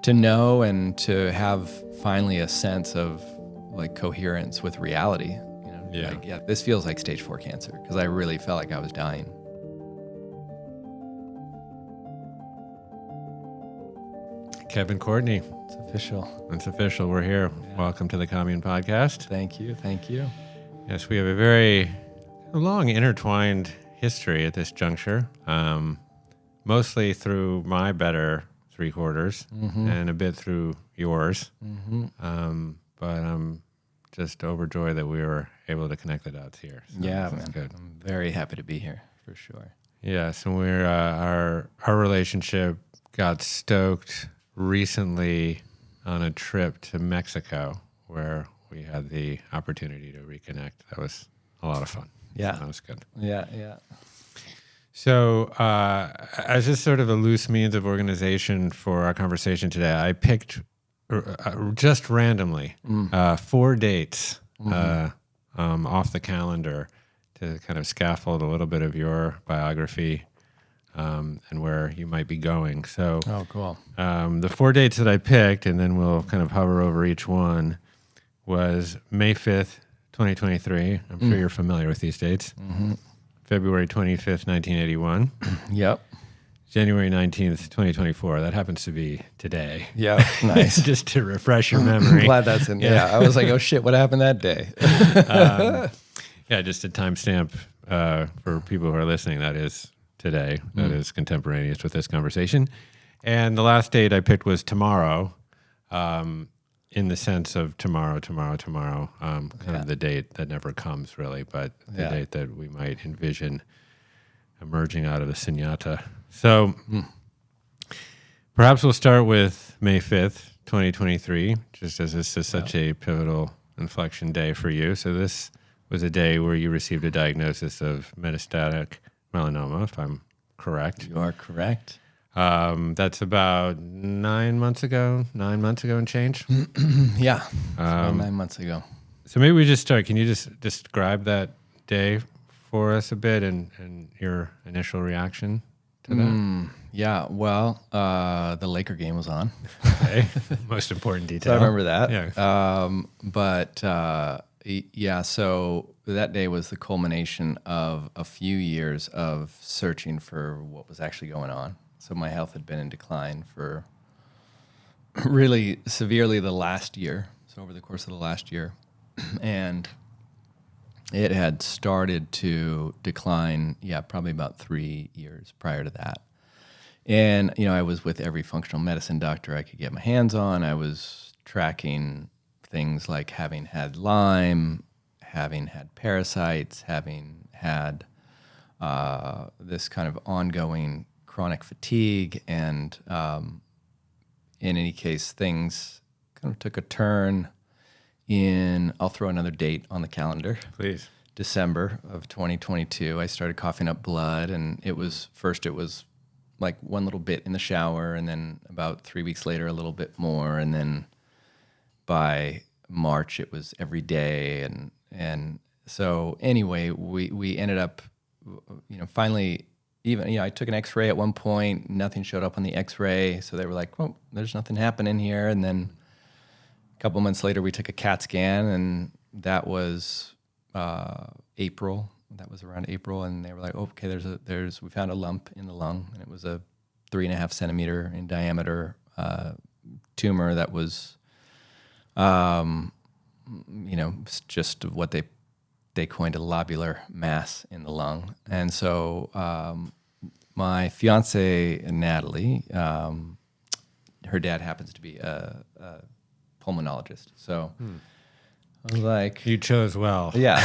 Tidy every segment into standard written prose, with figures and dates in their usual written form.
to know and to have finally a sense of like coherence with reality. This feels like stage 4 cancer, because I really felt like I was dying. Kevin, Courtney. It's official. It's official. We're here. Yeah. Welcome to the Commune podcast. Thank you. Thank you. Yes, we have a very long intertwined history at this juncture, mostly through my better 3/4 and a bit through yours. But I'm just overjoyed that we were able to connect the dots here. So yeah, man. Good. I'm very happy to be here, for sure. Yes, and we're our relationship got stoked recently on a trip to Mexico, where we had the opportunity to reconnect. That was a lot of fun. Yeah, so that was good. Yeah. So, as just sort of a loose means of organization for our conversation today, I picked just randomly 4 dates off the calendar to kind of scaffold a little bit of your biography and where you might be going. So, cool. The 4 dates that I picked, and then we'll kind of hover over each one, was May 5th, 2023. I'm sure you're familiar with these dates. February 25th, 1981. Yep. January 19th, 2024. That happens to be today. Yeah, nice. Just to refresh your memory. I'm glad that's in there. Yeah, I was like, oh shit, what happened that day? Just a timestamp for people who are listening. That is today. That is contemporaneous with this conversation. And the last date I picked was tomorrow, in the sense of tomorrow, kind of the date that never comes really, but the date that we might envision emerging out of the sunyata. So perhaps we'll start with May 5th, 2023, just as this is such a pivotal inflection day for you. So this was a day where you received a diagnosis of metastatic melanoma, if I'm correct. You are correct. That's about 9 months ago and change. Yeah, about 9 months ago. So maybe we just start. Can you just describe that day for us a bit and your initial reaction to that? Yeah, well, the Laker game was on. Okay, most important detail. So I remember that. Yeah. So that day was the culmination of a few years of searching for what was actually going on. So my health had been in decline for really severely the last year, so over the course of the last year. And it had started to decline, probably about 3 years prior to that. And, I was with every functional medicine doctor I could get my hands on. I was tracking things like having had Lyme, having had parasites, having had this kind of ongoing chronic fatigue, and in any case, things kind of took a turn I'll throw another date on the calendar. Please. December of 2022, I started coughing up blood, and it was like one little bit in the shower, and then about 3 weeks later, a little bit more, and then by March, it was every day, and so anyway, we ended up, finally. Even, I took an x-ray at one point, nothing showed up on the x-ray. So they were like, well, there's nothing happening here. And then a couple months later, we took a CAT scan, and that was April. That was around April. And they were like, okay, we found a lump in the lung, and it was a 3.5 centimeter in diameter tumor that was, just what they coined a lobular mass in the lung. And so my fiance, Natalie, her dad happens to be a pulmonologist. So I was like... You chose well. Yeah.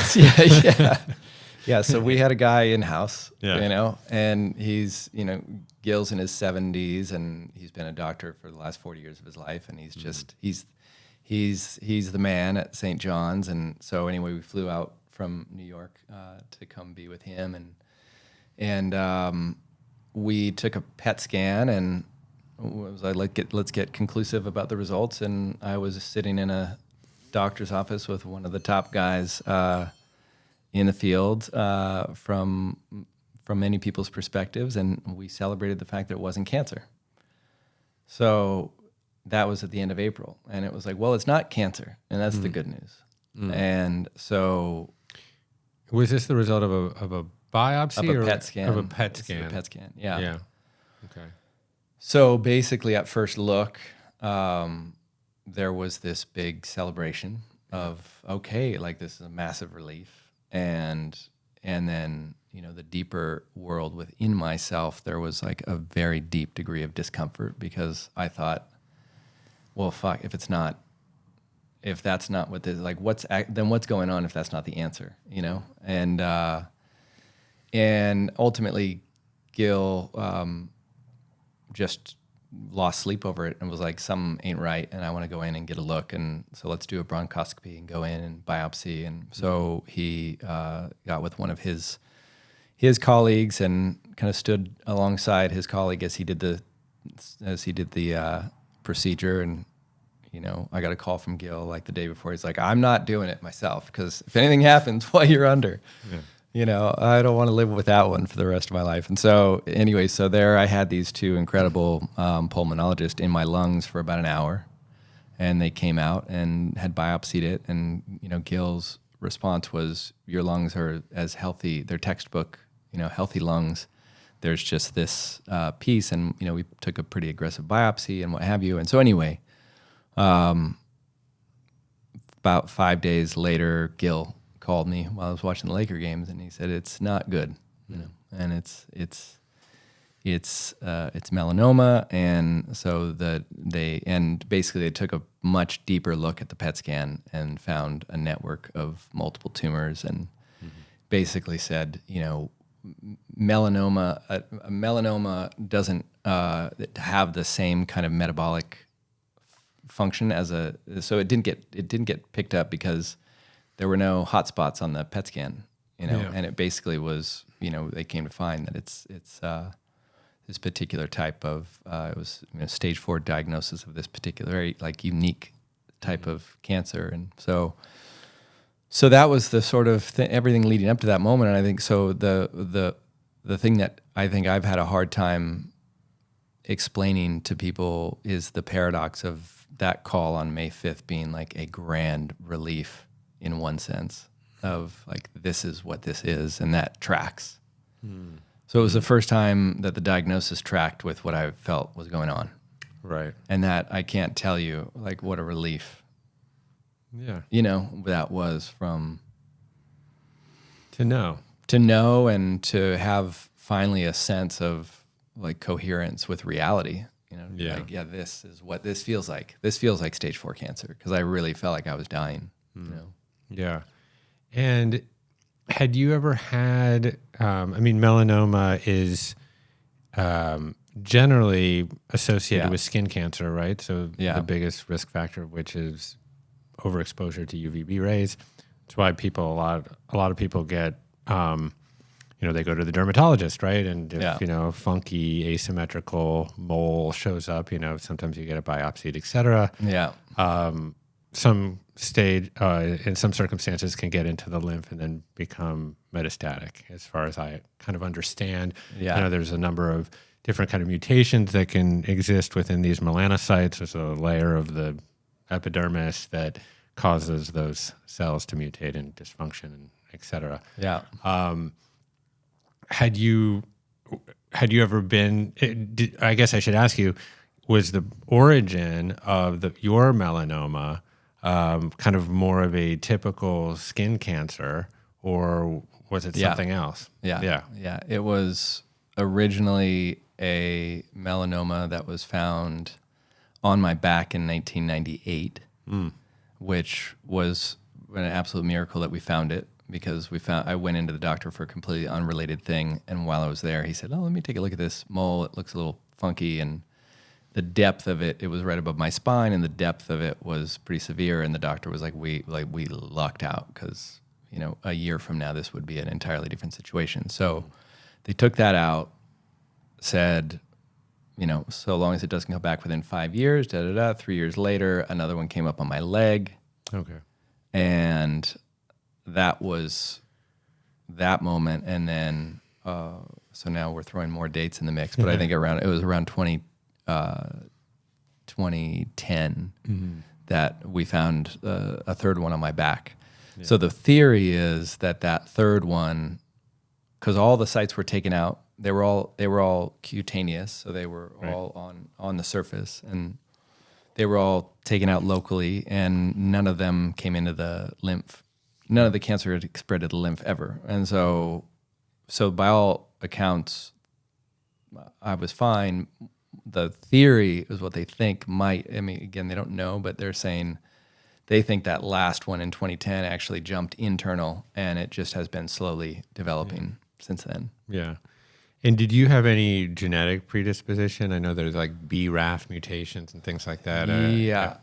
Yeah, so we had a guy in-house, and he's, Gil's in his 70s, and he's been a doctor for the last 40 years of his life, and he's just, he's the man at St. John's. And so anyway, we flew out from New York to come be with him, and we took a PET scan, and I was like, let's get conclusive about the results. And I was sitting in a doctor's office with one of the top guys in the field from many people's perspectives, and we celebrated the fact that it wasn't cancer. So that was at the end of April. And it was like, well, it's not cancer. And that's the good news. And so... Was this the result of a biopsy of a or PET scan? Of a PET This is scan. a PET scan, yeah. Yeah. Okay. So basically, at first look, there was this big celebration of, okay, like this is a massive relief. And then, the deeper world within myself, there was like a very deep degree of discomfort because I thought, well, fuck, if that's not what this, like, then what's going on if that's not the answer, And ultimately, Gil just lost sleep over it and was like, something ain't right, and I want to go in and get a look, and so let's do a bronchoscopy and go in and biopsy. And so he got with one of his colleagues and kind of stood alongside his colleague as he did the procedure. And I got a call from Gil like the day before. He's like, I'm not doing it myself because if anything happens while you're under, I don't want to live with that one for the rest of my life. And so anyway, so there I had these two incredible pulmonologists in my lungs for about an hour, and they came out and had biopsied it. And, Gil's response was, your lungs are as healthy, they're textbook, healthy lungs. There's just this piece. And, we took a pretty aggressive biopsy and what have you. And so anyway, about 5 days later, Gil called me while I was watching the Laker games, and he said it's not good, and it's melanoma. And so basically they took a much deeper look at the PET scan and found a network of multiple tumors, and basically said, melanoma doesn't have the same kind of metabolic function so it didn't get picked up because there were no hot spots on the PET scan, and it basically was, they came to find that it's this particular type of, it was stage 4 diagnosis of this particular very like unique type of cancer. And so that was the sort of everything leading up to that moment. And I think so the thing that I think I've had a hard time explaining to people is the paradox of that call on May 5th being like a grand relief in one sense of like, this is what this is, and that tracks. So it was the first time that the diagnosis tracked with what I felt was going on. Right. And that I can't tell you like what a relief. Yeah. That was from to know and to have finally a sense of like coherence with reality. Like, this is what this feels like. This feels like stage 4 cancer because I really felt like I was dying. Yeah. And had you ever had, melanoma is generally associated with skin cancer, right? So the biggest risk factor of which is overexposure to UVB rays. That's why a lot of people get, they go to the dermatologist, right? And if, a funky asymmetrical mole shows up, sometimes you get it biopsied, et cetera. Yeah. Some stage, in some circumstances, can get into the lymph and then become metastatic, as far as I kind of understand. Yeah. There's a number of different kind of mutations that can exist within these melanocytes. There's a layer of the epidermis that causes those cells to mutate and dysfunction, and et cetera. Yeah. Had you ever been, I guess I should ask you, was the origin of your melanoma kind of more of a typical skin cancer, or was it something else? Yeah. It was originally a melanoma that was found on my back in 1998, which was an absolute miracle that we found it, because I went into the doctor for a completely unrelated thing, and while I was there, he said, "Oh, let me take a look at this mole. It looks a little funky," and the depth of it was right above my spine, and the depth of it was pretty severe. And the doctor was like, we lucked out because, a year from now, this would be an entirely different situation. So they took that out, said, so long as it doesn't come back within 5 years, 3 years later, another one came up on my leg. Okay. And that was that moment. And then, so now we're throwing more dates in the mix, but I think it was around 2012 2010 that we found a third one on my back. Yeah. So the theory is that third one, because all the sites were taken out, they were all cutaneous, so they were all on the surface, and they were all taken out locally, and none of them came into the lymph. None of the cancer had spread to the lymph ever, and so by all accounts, I was fine. The theory is what they think might. I mean, again, they don't know, but they're saying they think that last one in 2010 actually jumped internal, and it just has been slowly developing since then. Yeah. And did you have any genetic predisposition? I know there's like BRAF mutations and things like that. Yeah.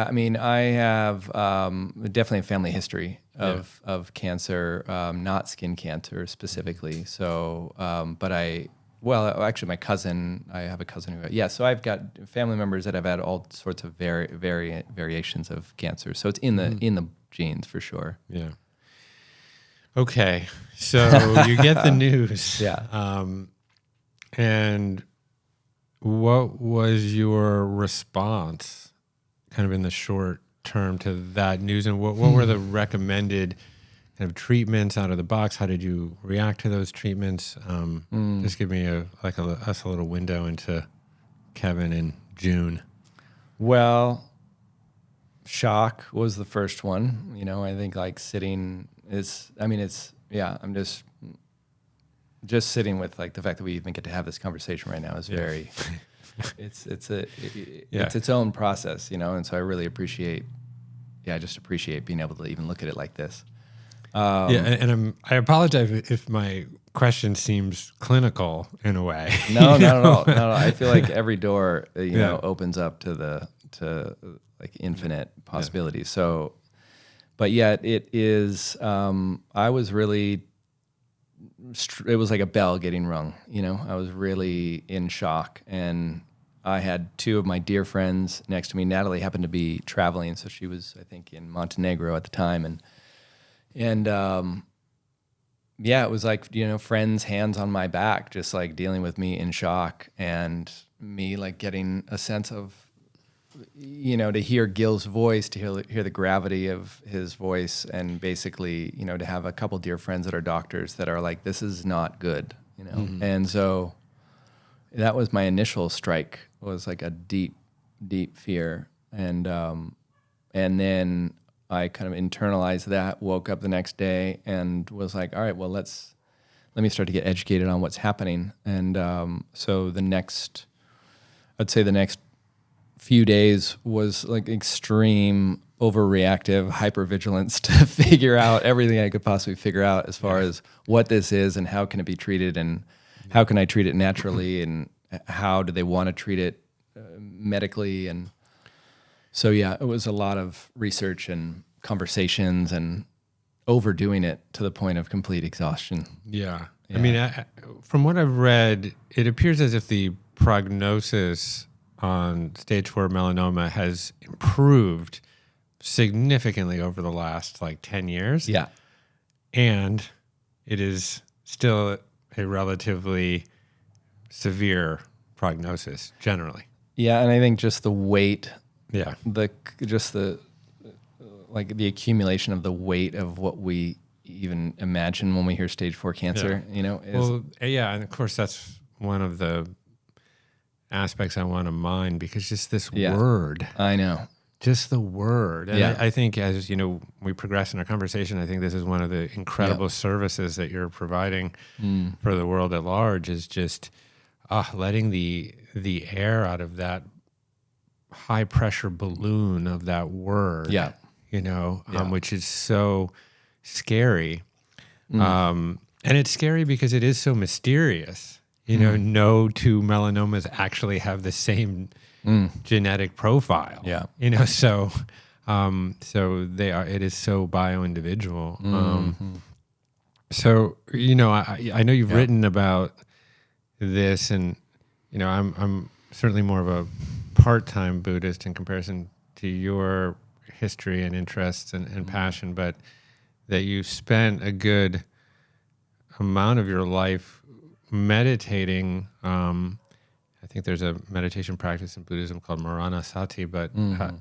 I mean, I have definitely a family history of cancer, not skin cancer specifically. So, actually, my cousin, I have a cousin who, so I've got family members that have had all sorts of variations of cancer. So it's in the genes for sure. Yeah. Okay. So you get the news. Yeah. And what was your response kind of in the short term to that news? And what were the recommended kind of treatments out of the box? How did you react to those treatments? Just give me us a little window into Kevin in June. Well, shock was the first one. I think like sitting I'm just sitting with like the fact that we even get to have this conversation right now is very, it's its own process, and so I really appreciate being able to even look at it like this. And I apologize if my question seems clinical in a way. No, not at all. No, I feel like every door, opens up to like infinite possibilities. So, but yet it is. I was really. It was like a bell getting rung. I was really in shock, and I had two of my dear friends next to me. Natalie happened to be traveling, so she was, I think, in Montenegro at the time, and it was like, friends' hands on my back, just like dealing with me in shock, and me like getting a sense of, to hear Gil's voice, to hear the gravity of his voice, and basically, to have a couple dear friends that are doctors that are like, this is not good, And so that was my initial strike, was like a deep, deep fear. And then I kind of internalized that, woke up the next day and was like, all right, well, let me start to get educated on what's happening. And so the next few days was like extreme overreactive hypervigilance to figure out everything I could possibly figure out as far as what this is and how can it be treated and how can I treat it naturally and how do they want to treat it medically. And so, it was a lot of research and conversations and overdoing it to the point of complete exhaustion. Yeah. I mean, from what I've read, it appears as if the prognosis on stage 4 melanoma has improved significantly over the last 10 years. Yeah. And it is still a relatively severe prognosis generally. Yeah. And I think just the weight, the accumulation of the weight of what we even imagine when we hear stage 4 cancer, and of course that's one of the aspects I want to mine, because just this word. I know. Just the word. And I think as, we progress in our conversation, I think this is one of the incredible services that you're providing for the world at large, is just letting the air out of that high pressure balloon of that word, which is so scary. And it's scary because it is so mysterious. No two melanomas actually have the same genetic profile. Yeah. So they are. It is so bio-individual. So I know you've written about this, and I'm certainly more of a part-time Buddhist in comparison to your history and interests and passion, but that you spent a good amount of your life meditating, I think there's a meditation practice in Buddhism called Maranasati, but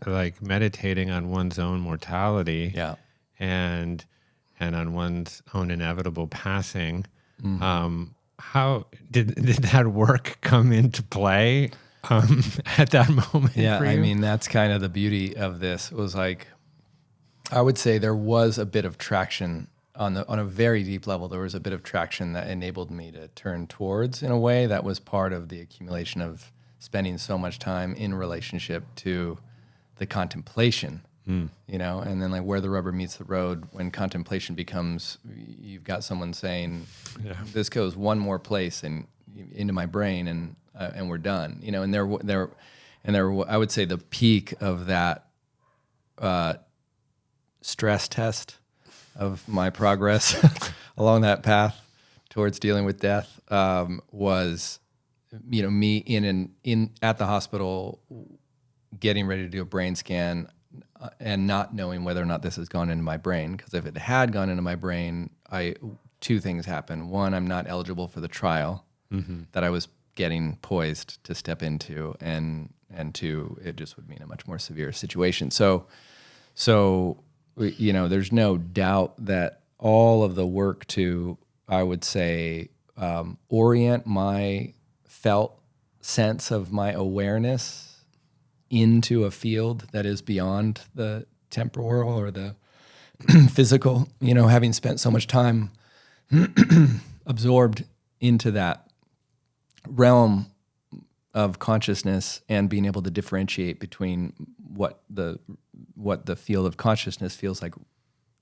like meditating on one's own mortality and on one's own inevitable passing. How did that work come into play at that moment? Yeah, for you? I mean, that's kind of the beauty of this. It was like, I would say there was a bit of traction on a very deep level. There was a bit of traction that enabled me to turn towards, in a way that was part of the accumulation of spending so much time in relationship to the contemplation, you know, and then like where the rubber meets the road when contemplation becomes, you've got someone saying, this goes one more place and into my brain and we're done, you know, and there, I would say the peak of that stress test of my progress along that path towards dealing with death was, you know, me at the hospital getting ready to do a brain scan and not knowing whether or not this has gone into my brain. Because if it had gone into my brain, two things happened. One, I'm not eligible for the trial that I was getting poised to step into, and two, it just would mean a much more severe situation. So you know, there's no doubt that all of the work to, I would say, orient my felt sense of my awareness into a field that is beyond the temporal or the physical, you know, having spent so much time absorbed into that realm of consciousness and being able to differentiate between what the field of consciousness feels like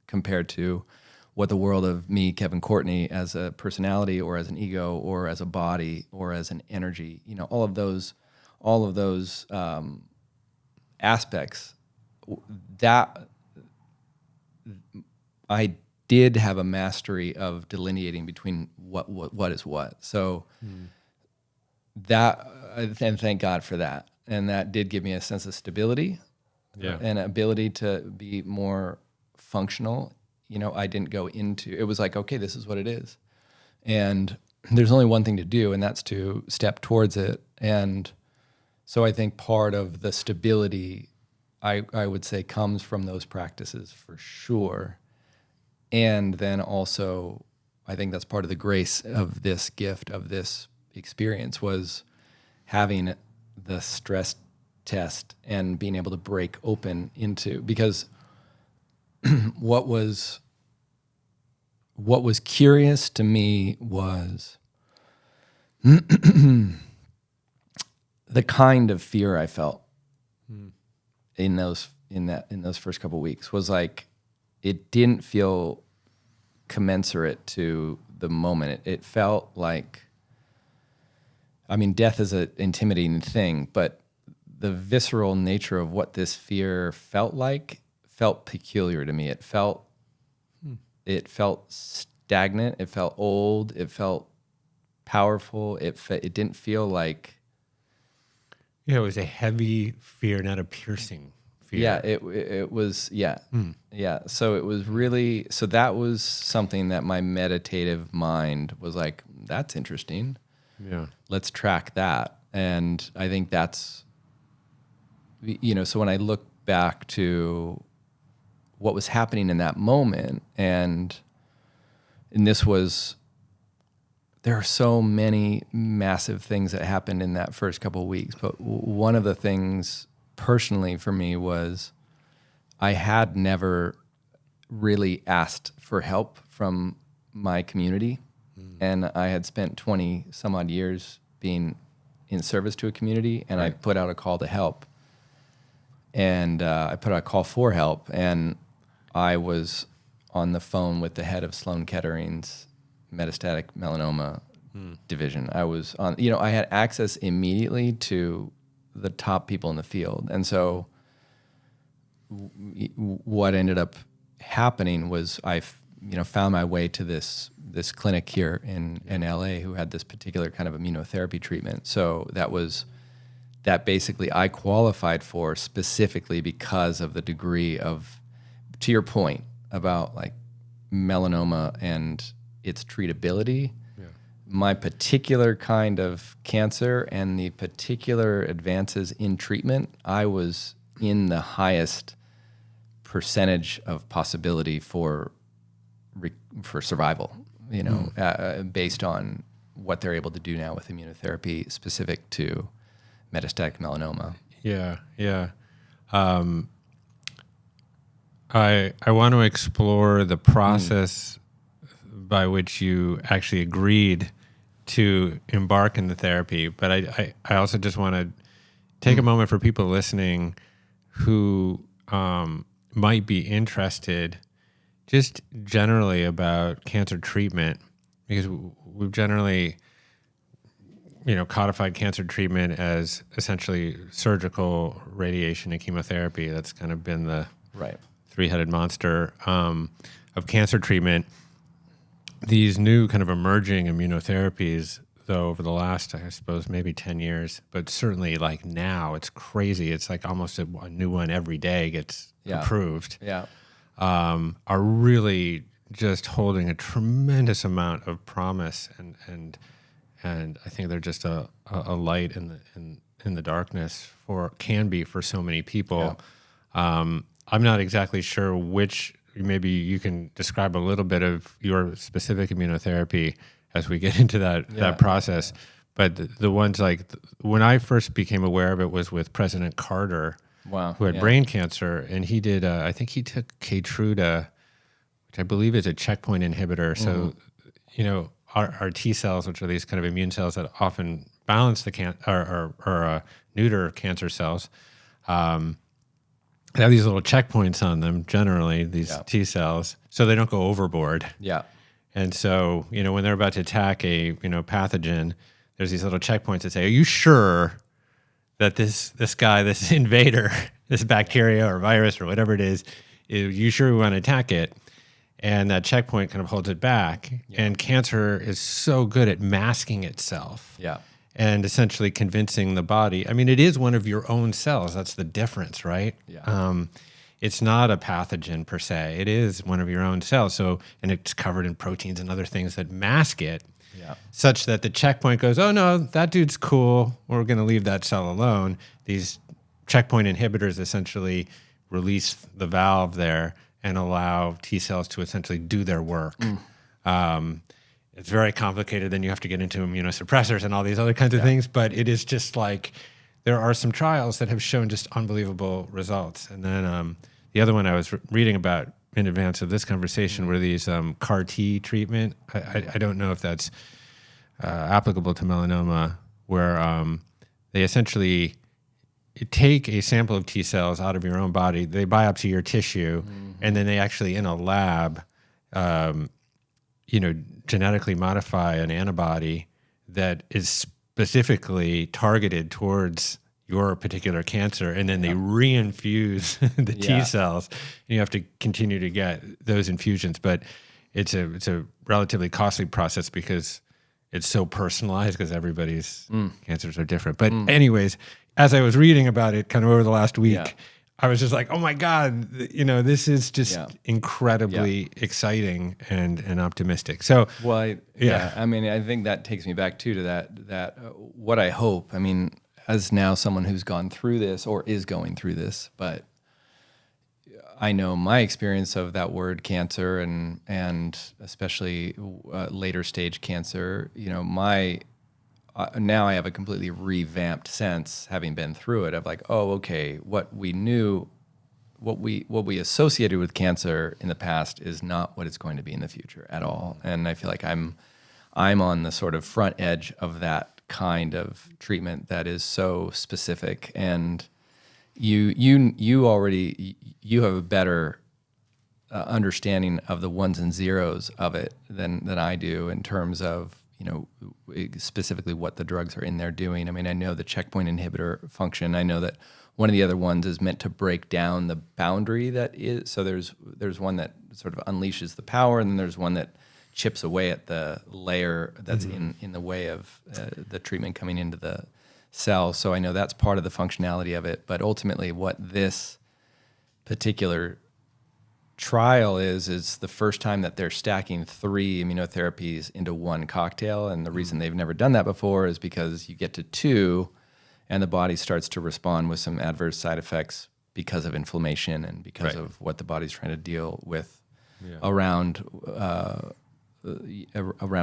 compared to what the world of me, Kevin Courtney, as a personality or as an ego or as a body or as an energy, you know, all of those aspects, that I did have a mastery of delineating between what is what. So that, and thank God for that. And that did give me a sense of stability and ability to be more functional. You know, I didn't go into, it was like, okay, this is what it is. And there's only one thing to do, and that's to step towards it. And so I think part of the stability, I would say, comes from those practices for sure. And then also, I think that's part of the grace of this gift, of this experience, was having the stress test and being able to break open into, because what was curious to me was the kind of fear I felt in those first couple of weeks was like, it didn't feel commensurate to the moment. It felt like, I mean, death is an intimidating thing, but the visceral nature of what this fear felt like felt peculiar to me. It felt stagnant. It felt old. It felt powerful. It didn't feel like. Yeah, it was a heavy fear, not a piercing fear. Yeah, it was. Yeah, yeah. So it was really. So that was something that my meditative mind was like, that's interesting. Yeah. Let's track that. And I think that's, you know, so when I look back to what was happening in that moment, and this was, there are so many massive things that happened in that first couple of weeks. But one of the things personally for me was I had never really asked for help from my community. And I had spent 20 some odd years being in service to a community, and I put out a call to help. And I put out a call for help, and I was on the phone with the head of Sloan Kettering's metastatic melanoma division. I was on, you know, I had access immediately to the top people in the field. And so what ended up happening was I found my way to this clinic here in LA who had this particular kind of immunotherapy treatment. So that basically I qualified for specifically because of the degree of, to your point about like melanoma and its treatability. my particular kind of cancer and the particular advances in treatment, I was in the highest percentage of possibility for survival, based on what they're able to do now with immunotherapy specific to metastatic melanoma. Yeah. I want to explore the process by which you actually agreed to embark in the therapy, but I also just want to take a moment for people listening who might be interested just generally about cancer treatment, because we've generally codified cancer treatment as essentially surgical radiation and chemotherapy. That's kind of been the three-headed monster of cancer treatment. These new kind of emerging immunotherapies, though, over the last, I suppose, maybe 10 years, but certainly like now, it's crazy. It's like almost a new one every day gets approved. Are really just holding a tremendous amount of promise, and I think they're just a light in the darkness can be for so many people. I'm not exactly sure which. Maybe you can describe a little bit of your specific immunotherapy as we get into that process. But the ones when I first became aware of it was with President Carter, who had brain cancer, and he did. I think he took Keytruda, which I believe is a checkpoint inhibitor. So, our T cells, which are these kind of immune cells that often balance the or neuter cancer cells. They have these little checkpoints on them, generally, these T cells, so they don't go overboard. And so, when they're about to attack a, pathogen, there's these little checkpoints that say, are you sure that this guy, this invader, this bacteria or virus or whatever it is you sure we want to attack it? And that checkpoint kind of holds it back. And cancer is so good at masking itself. And essentially convincing the body. I mean, it is one of your own cells. That's the difference, right? It's not a pathogen per se. It is one of your own cells. So, and it's covered in proteins and other things that mask it, such that the checkpoint goes, oh no, that dude's cool. We're going to leave that cell alone. These checkpoint inhibitors essentially release the valve there and allow T cells to essentially do their work. It's very complicated. Then you have to get into immunosuppressors and all these other kinds of things. But it is just like there are some trials that have shown just unbelievable results. And then the other one I was reading about in advance of this conversation were these CAR T treatment. I don't know if that's applicable to melanoma, where they essentially take a sample of T cells out of your own body. They biopsy your tissue, and then they actually in a lab, genetically modify an antibody that is specifically targeted towards your particular cancer, and then they reinfuse the T cells. And you have to continue to get those infusions, but it's a relatively costly process because it's so personalized, because everybody's cancers are different. But anyways, as I was reading about it kind of over the last week, I was just like, oh my God, this is just incredibly exciting and optimistic. So, I mean, I think that takes me back too to that what I hope, I mean, as now someone who's gone through this or is going through this, but I know my experience of that word cancer and especially later stage cancer, now I have a completely revamped sense, having been through it, of like, oh, okay, what we knew, what we associated with cancer in the past is not what it's going to be in the future at all. And I feel like I'm on the sort of front edge of that kind of treatment that is so specific, and you already have a better understanding of the ones and zeros of it than I do, in terms of specifically what the drugs are in there doing. I mean, I know the checkpoint inhibitor function. I know that one of the other ones is meant to break down the boundary that is. So there's one that sort of unleashes the power, and then there's one that chips away at the layer that's in the way of the treatment coming into the cell. So I know that's part of the functionality of it. But ultimately, what this particular trial is the first time that they're stacking 3 immunotherapies into one cocktail. And the reason they've never done that before is because you get to 2 and the body starts to respond with some adverse side effects because of inflammation and because of what the body's trying to deal with around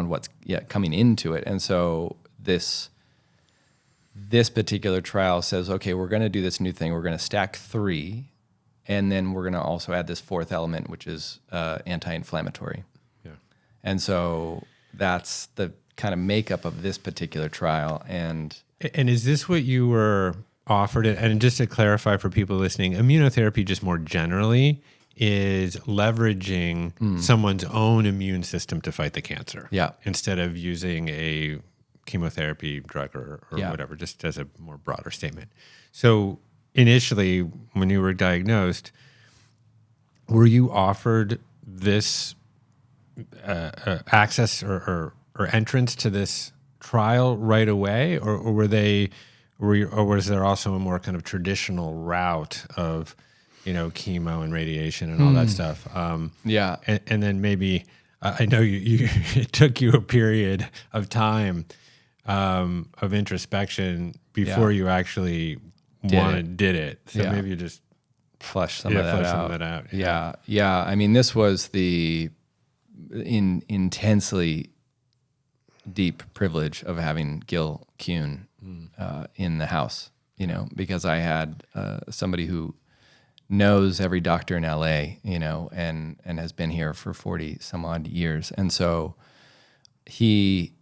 what's coming into it. And so this particular trial says, okay, we're going to do this new thing. We're going to stack 3. And then we're going to also add this 4th element, which is anti-inflammatory. Yeah. And so that's the kind of makeup of this particular trial. And is this what you were offered? And just to clarify for people listening, immunotherapy just more generally is leveraging someone's own immune system to fight the cancer. Yeah. Instead of using a chemotherapy drug or whatever, just as a more broader statement. So initially, when you were diagnosed, were you offered this access or entrance to this trial right away, or was there also a more kind of traditional route of, chemo and radiation and all that stuff? And then maybe I know you it took you a period of time of introspection before you actually did it. So maybe you just flush some of that out. Yeah. I mean, this was the intensely deep privilege of having Gil Kuhn in the house, because I had somebody who knows every doctor in LA, and has been here for 40 some odd years. And so he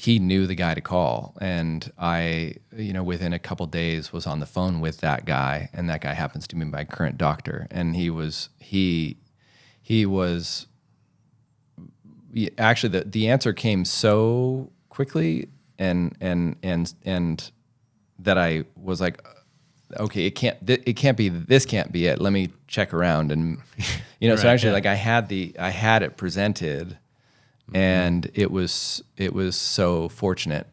knew the guy to call, and I, within a couple days was on the phone with that guy, and that guy happens to be my current doctor. And he was actually the answer came so quickly and that I was like, okay, this can't be it. Let me check around. And so actually like I had it presented. And it was so fortunate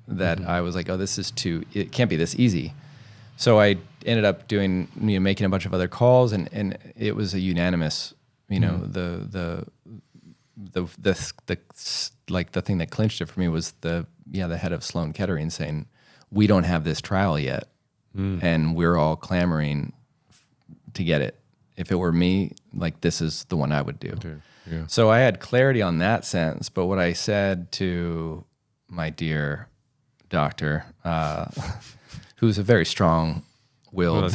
that I was like, oh, it can't be this easy. So I ended up doing, making a bunch of other calls, and it was a unanimous, the thing that clinched it for me was the head of Sloan Kettering saying, we don't have this trial yet, and we're all clamoring to get it. If it were me, like, this is the one I would do. Okay. Yeah. So I had clarity on that sense, but what I said to my dear doctor, who's a very strong-willed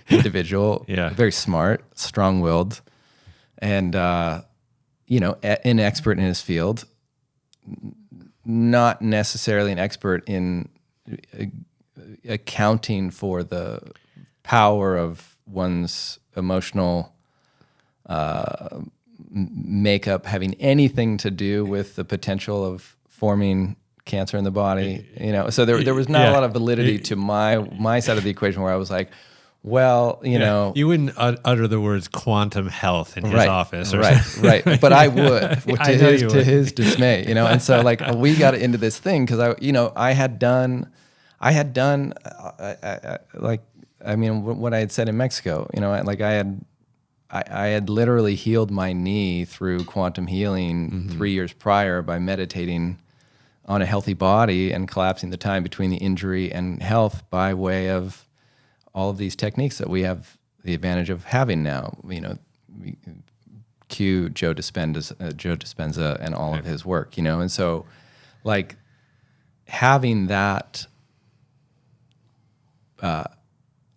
individual, very smart, strong-willed, and an expert in his field, not necessarily an expert in accounting for the power of one's emotional makeup having anything to do with the potential of forming cancer in the body, So there was not a lot of validity to my side of the equation, where I was like, well, you wouldn't utter the words quantum health in his office, or right. But I would, to his dismay, And so like we got into this thing because I had done what I had said in Mexico, I had literally healed my knee through quantum healing 3 years prior by meditating on a healthy body and collapsing the time between the injury and health by way of all of these techniques that we have the advantage of having now. Cue Joe Dispenza and all of his work, And so, like, having that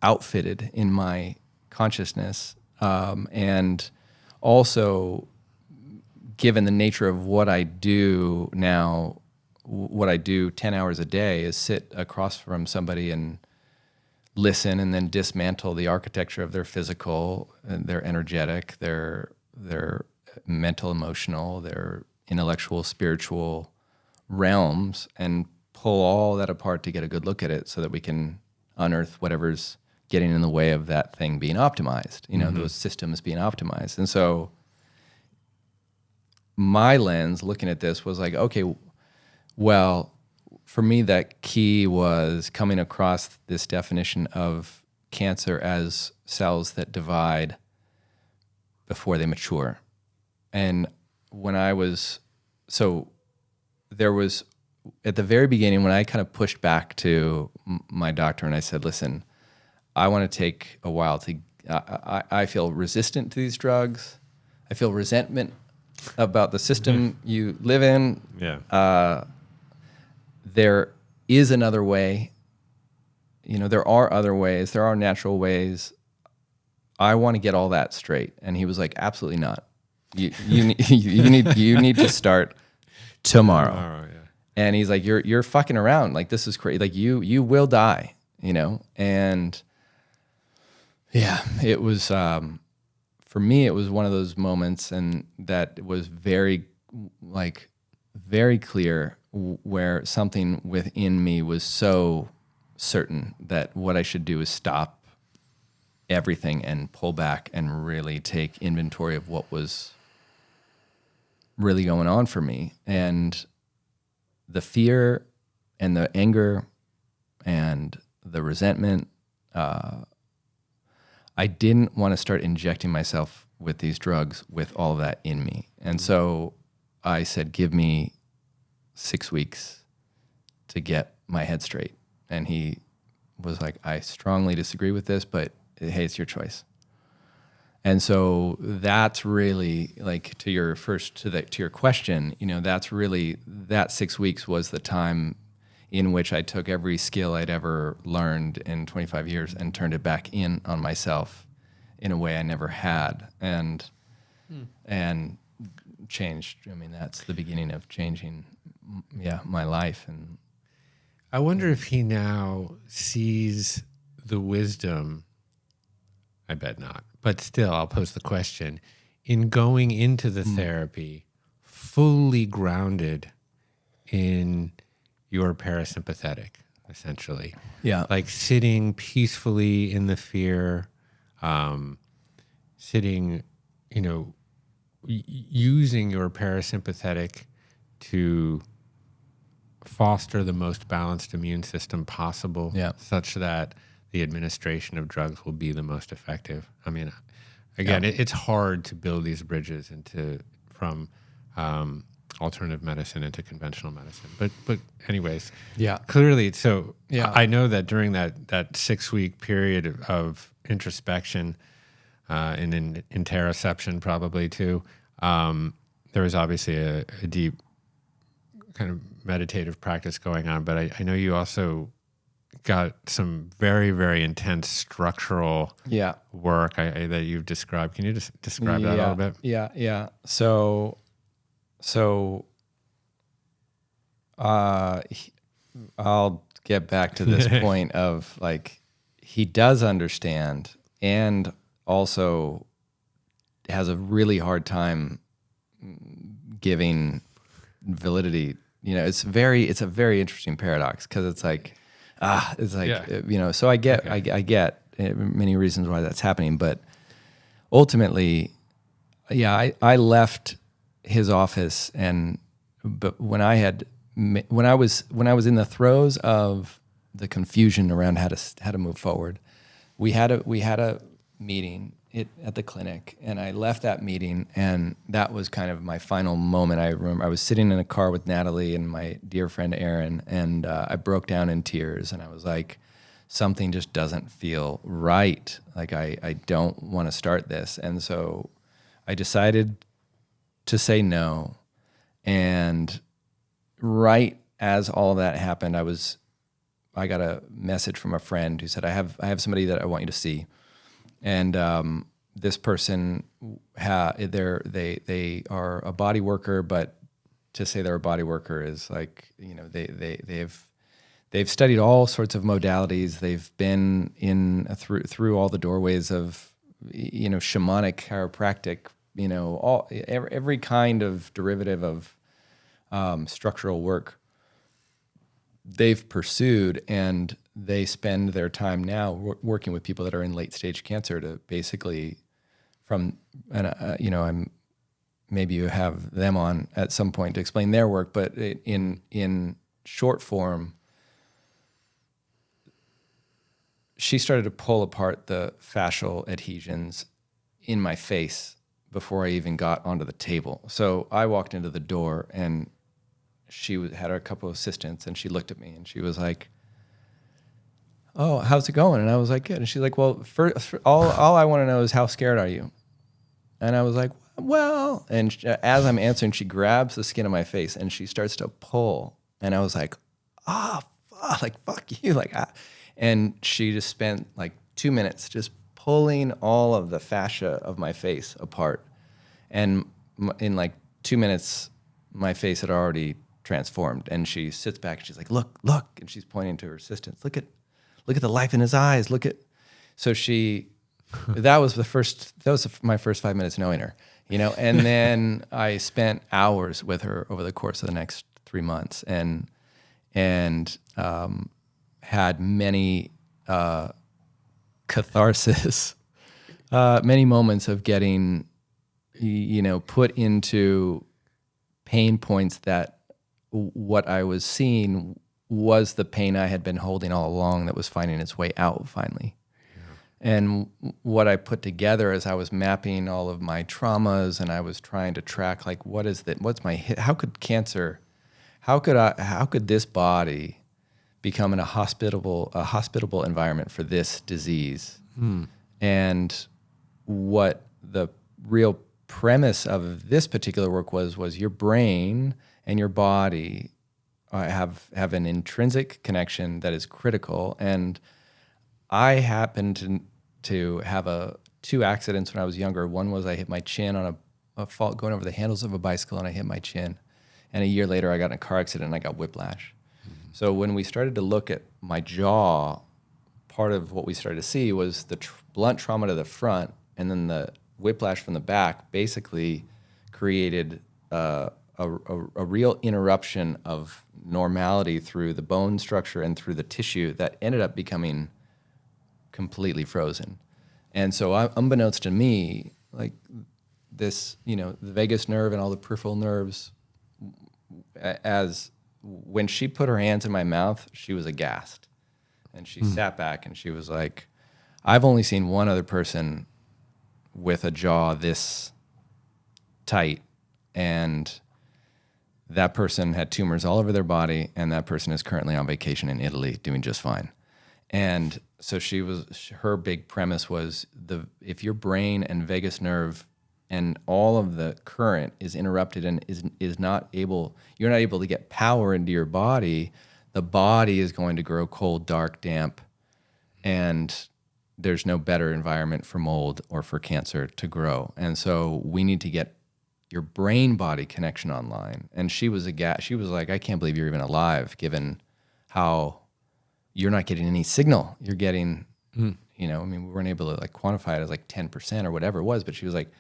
outfitted in my consciousness, and also given the nature of what I do now, what I do 10 hours a day is sit across from somebody and listen and then dismantle the architecture of their physical, their energetic, their mental, emotional, their intellectual, spiritual realms, and pull all that apart to get a good look at it so that we can unearth whatever's getting in the way of that thing being optimized, those systems being optimized. And so my lens looking at this was like, okay, well, for me, that key was coming across this definition of cancer as cells that divide before they mature. And when I was, so there was, at the very beginning, when I kind of pushed back to my doctor and I said, listen, I want to take a while to, I feel resistant to these drugs. I feel resentment about the system you live in. Yeah. There is another way. There are other ways. There are natural ways. I want to get all that straight. And he was like, absolutely not. You need to start tomorrow. Yeah. And he's like, you're fucking around. Like, this is crazy. Like, you will die, And yeah, it was, for me, it was one of those moments, and that was very clear, where something within me was so certain that what I should do is stop everything and pull back and really take inventory of what was really going on for me. And the fear and the anger and the resentment, I didn't want to start injecting myself with these drugs with all of that in me. And so I said, give me 6 weeks to get my head straight. And he was like, I strongly disagree with this, but hey, it's your choice. And so that's really, like, to your question, that's really, that 6 weeks was the time in which I took every skill I'd ever learned in 25 years and turned it back in on myself in a way I never had, and changed. I mean, that's the beginning of changing, my life. And I wonder if he now sees the wisdom. I bet not. But still, I'll pose the question. In going into the therapy, fully grounded in your parasympathetic, essentially. Yeah. Like sitting peacefully in the fear, sitting, using your parasympathetic to foster the most balanced immune system possible, such that the administration of drugs will be the most effective. I mean, again, it's hard to build these bridges from alternative medicine into conventional medicine. But anyways, clearly, so I know that during that 6 week period of introspection and in interoception probably too, there was obviously a deep kind of meditative practice going on. But I know you also got some very, very intense structural work that you've described. Can you just describe that a little bit? Yeah. So I'll get back to this point of, like, he does understand, and also has a really hard time giving validity. It's a very interesting paradox, because it's like, so I get many reasons why that's happening, but ultimately, I left his office, but when I was in the throes of the confusion around how to move forward, we had a meeting at the clinic, and I left that meeting, and that was kind of my final moment. I remember I was sitting in a car with Natalie and my dear friend Aaron, and I broke down in tears, and I was like, something just doesn't feel right. Like, I don't want to start this. And so I decided to say no. And right as all of that happened, I got a message from a friend who said, I have somebody that I want you to see. And this person, they are a body worker, but to say they're a body worker is like, they've studied all sorts of modalities. They've been through all the doorways of, shamanic, chiropractic, every kind of derivative of structural work they've pursued, and they spend their time now working with people that are in late stage cancer to basically maybe you have them on at some point to explain their work, but in short form, she started to pull apart the fascial adhesions in my face before I even got onto the table. So I walked into the door, and had a couple of assistants, and she looked at me and she was like, "Oh, how's it going?" And I was like, "Good." And she's like, "Well, all I want to know is how scared are you?" And I was like, "Well," and as I'm answering, she grabs the skin of my face and she starts to pull. And I was like, fuck you. And she just spent like 2 minutes just pulling all of the fascia of my face apart. And in like 2 minutes, my face had already transformed. And she sits back and she's like, look. And she's pointing to her assistants. Look at the life in his eyes. So that was my first 5 minutes knowing her, and then I spent hours with her over the course of the next 3 months and had many catharsis, many moments of getting, put into pain points that what I was seeing was the pain I had been holding all along that was finding its way out finally. And what I put together as I was mapping all of my traumas, and I was trying to track like, how could this body become in a hospitable environment for this disease? And what the real premise of this particular work was your brain and your body have an intrinsic connection that is critical. And I happened to have two accidents when I was younger. One was I hit my chin on a fall going over the handles of a bicycle, and I hit my chin. And a year later, I got in a car accident and I got whiplash. So when we started to look at my jaw, part of what we started to see was the blunt trauma to the front, and then the whiplash from the back basically created a real interruption of normality through the bone structure and through the tissue that ended up becoming completely frozen. And so unbeknownst to me, like this, the vagus nerve and all the peripheral nerves, as when she put her hands in my mouth, she was aghast. And she sat back and she was like, I've only seen one other person with a jaw this tight, and that person had tumors all over their body, and that person is currently on vacation in Italy doing just fine. And so her big premise was if your brain and vagus nerve and all of the current is interrupted and you're not able to get power into your body, the body is going to grow cold, dark, damp, and there's no better environment for mold or for cancer to grow. And so we need to get your brain-body connection online. And she was she was like, I can't believe you're even alive, given how you're not getting any signal. You're getting, we weren't able to like quantify it as like 10% or whatever it was, but she was like,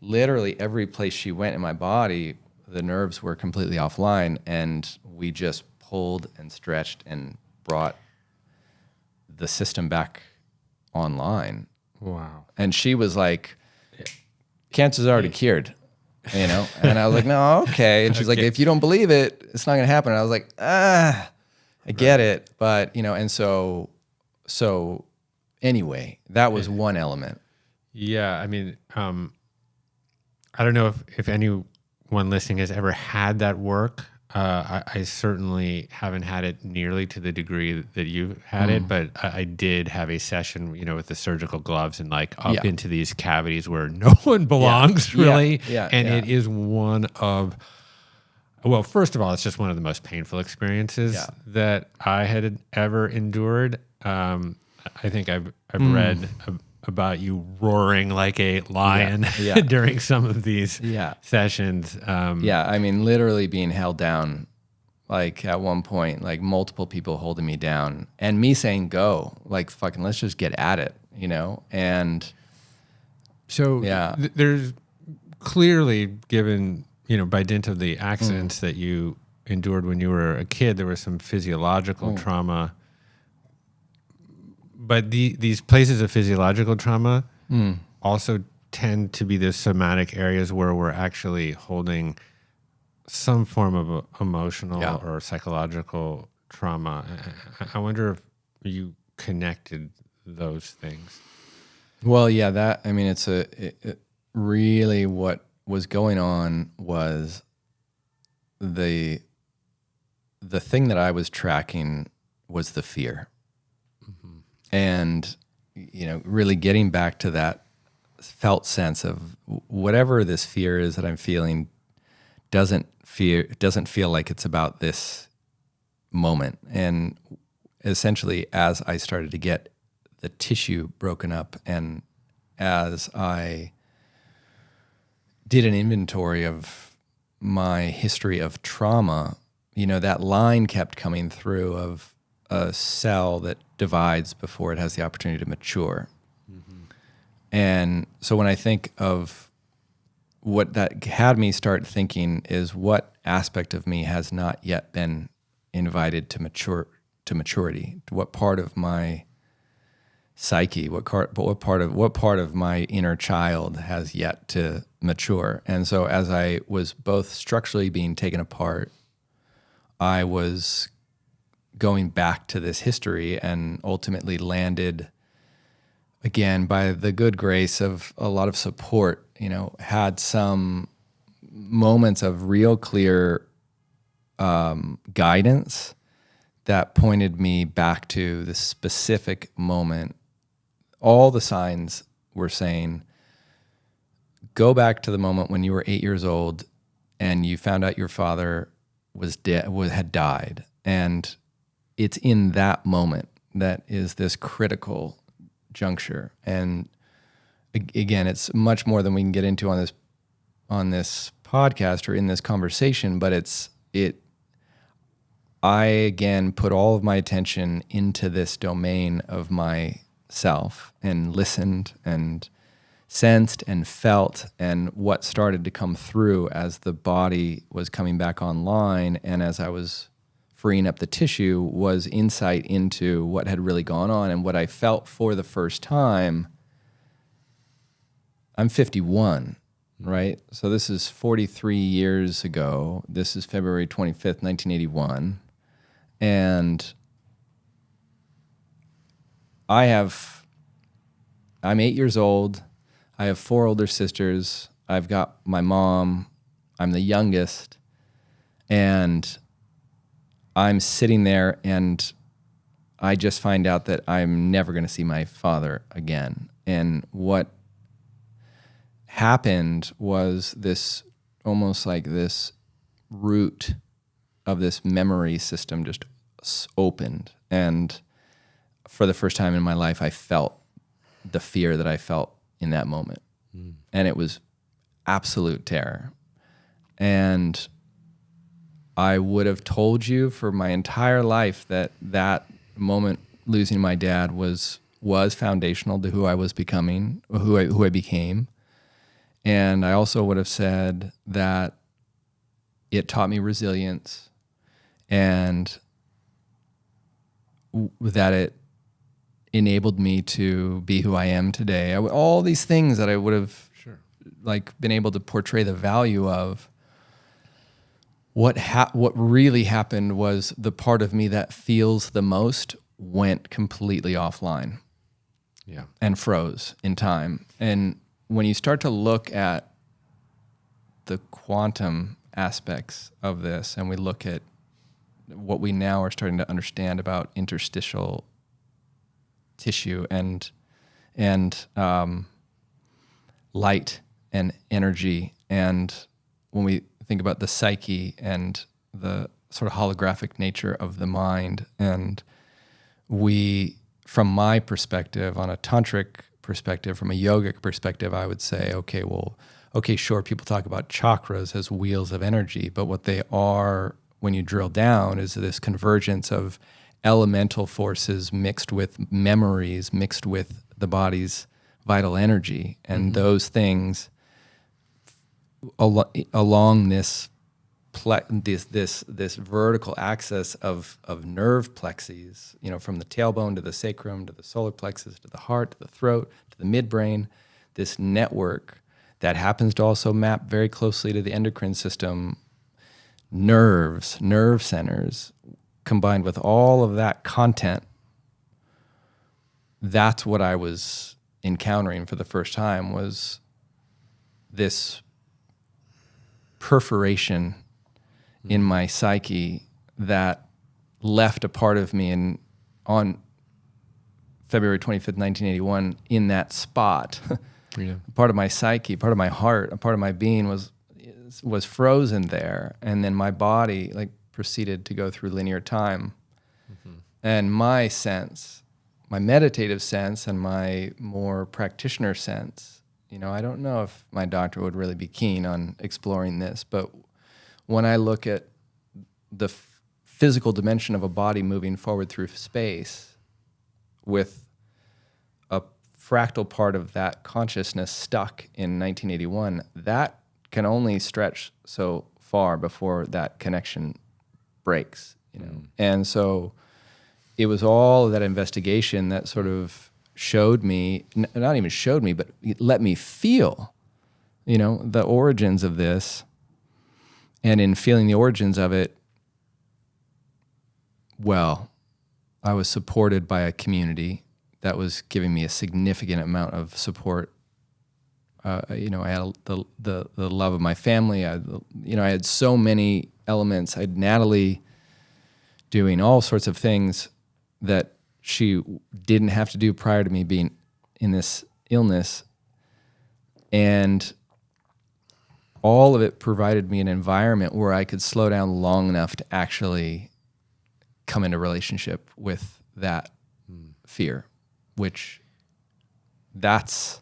literally every place she went in my body, the nerves were completely offline, and we just pulled and stretched and brought the system back online. Wow. And she was like, cancer's already cured, And I was like, no, okay. And she's like, if you don't believe it, it's not going to happen. And I was like, I get it. But, and so anyway, that was one element. Yeah. I mean, I don't know if anyone listening has ever had that work. I certainly haven't had it nearly to the degree that you've had it, but I did have a session, with the surgical gloves and like up into these cavities where no one belongs really. It is one of, well, first of all, it's just one of the most painful experiences that I had ever endured. I think I've read about you roaring like a lion during some of these sessions. I mean, literally being held down, like at one point, like multiple people holding me down and me saying, go, like fucking let's just get at it, And so there's clearly, given, by dint of the accidents that you endured when you were a kid, there was some physiological trauma. But these places of physiological trauma also tend to be the somatic areas where we're actually holding some form of emotional or psychological trauma. I wonder if you connected those things. Well, it's really what was going on was the thing that I was tracking was the fear. And, really getting back to that felt sense of whatever this fear is that I'm feeling doesn't feel like it's about this moment. And essentially, as I started to get the tissue broken up, and as I did an inventory of my history of trauma, that line kept coming through of a cell that divides before it has the opportunity to mature. And so when I think of what that had me start thinking is, what aspect of me has not yet been invited to maturity? What part of my psyche, what part of my inner child has yet to mature? And so as I was both structurally being taken apart, I was going back to this history and ultimately landed, again, by the good grace of a lot of support, had some moments of real clear guidance that pointed me back to the specific moment. All the signs were saying, go back to the moment when you were 8 years old and you found out your father had died. And it's in that moment that is this critical juncture. And again, it's much more than we can get into on this podcast or in this conversation, but I again put all of my attention into this domain of myself and listened and sensed and felt, and what started to come through as the body was coming back online and as I was freeing up the tissue was insight into what had really gone on. And what I felt for the first time, I'm 51, right? So this is 43 years ago. This is February 25th, 1981. And I'm 8 years old. I have 4 older sisters. I've got my mom. I'm the youngest. And I'm sitting there and I just find out that I'm never going to see my father again. And what happened was this, almost like this root of this memory system just opened. And for the first time in my life, I felt the fear that I felt in that moment. And it was absolute terror. And I would have told you for my entire life that moment, losing my dad, was foundational to who I was becoming, who I became. And I also would have said that it taught me resilience, and that it enabled me to be who I am today. All these things that I would have been able to portray the value of. What really happened was the part of me that feels the most went completely offline. Yeah. And froze in time. And when you start to look at the quantum aspects of this, and we look at what we now are starting to understand about interstitial tissue and light and energy, and when we think about the psyche and the sort of holographic nature of the mind, and from my perspective, on a tantric perspective, from a yogic perspective, I would say, okay, sure, people talk about chakras as wheels of energy, but what they are, when you drill down, is this convergence of elemental forces mixed with memories, mixed with the body's vital energy. And those things along this vertical axis of nerve plexes, from the tailbone to the sacrum to the solar plexus to the heart to the throat to the midbrain, this network that happens to also map very closely to the endocrine system, nerve centers, combined with all of that content. That's what I was encountering for the first time, was this perforation in my psyche that left a part of me on February 25th, 1981, in that spot. Yeah. Part of my psyche, part of my heart, a part of my being was frozen there, and then my body like proceeded to go through linear time. And my sense, my meditative sense, and my more practitioner sense, I don't know if my doctor would really be keen on exploring this, but when I look at the physical dimension of a body moving forward through space with a fractal part of that consciousness stuck in 1981, that can only stretch so far before that connection breaks, And so it was all of that investigation that sort of showed me, not even showed me, but it let me feel, the origins of this. And in feeling the origins of it, well, I was supported by a community that was giving me a significant amount of support. I had the love of my family. I had so many elements. I had Natalie doing all sorts of things that she didn't have to do prior to me being in this illness. And all of it provided me an environment where I could slow down long enough to actually come into relationship with that fear, which that's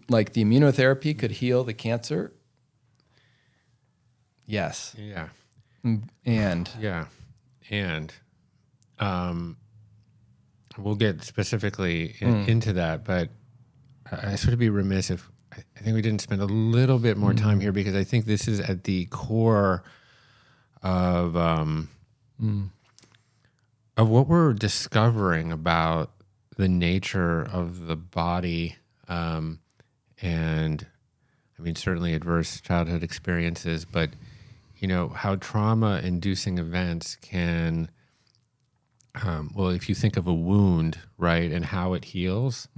like the immunotherapy could heal the cancer. Yes. Yeah. And yeah. And we'll get specifically into that, but I sort of be remiss if I think we didn't spend a little bit more time here, because I think this is at the core of what we're discovering about the nature of the body, and I mean, certainly adverse childhood experiences, but how trauma-inducing events can, if you think of a wound, right, and how it heals,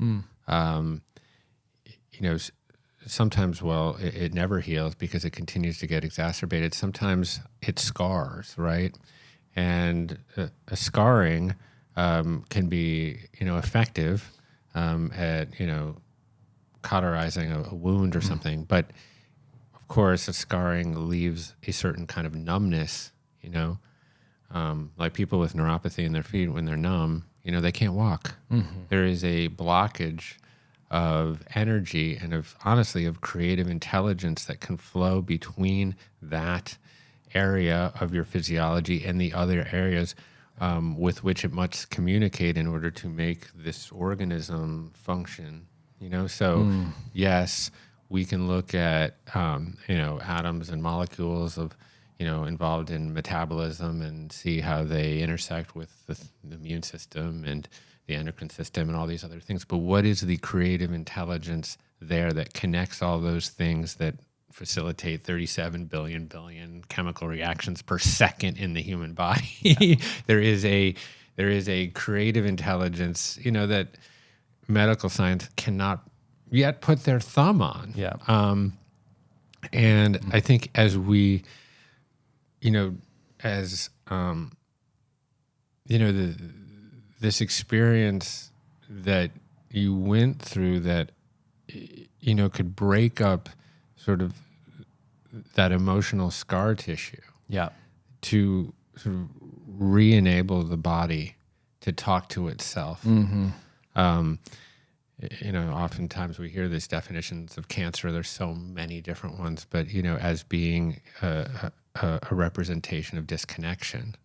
sometimes, it never heals because it continues to get exacerbated. Sometimes it scars, right? And a scarring can be, effective at, cauterizing a wound or something. But, of course, a scarring leaves a certain kind of numbness, like people with neuropathy in their feet, when they're numb, they can't walk. There is a blockage of energy and of creative intelligence that can flow between that area of your physiology and the other areas with which it must communicate in order to make this organism function. So yes, we can look at atoms and molecules of involved in metabolism and see how they intersect with the immune system and the endocrine system and all these other things. But what is the creative intelligence there that connects all those things that facilitate 37 billion chemical reactions per second in the human body? There is a creative intelligence, that medical science cannot yet put their thumb on. Yeah. And I think as we, this experience that you went through that, could break up sort of that emotional scar tissue. Yeah. To sort of re-enable the body to talk to itself. Oftentimes we hear these definitions of cancer. There's so many different ones, but, as being a representation of disconnection,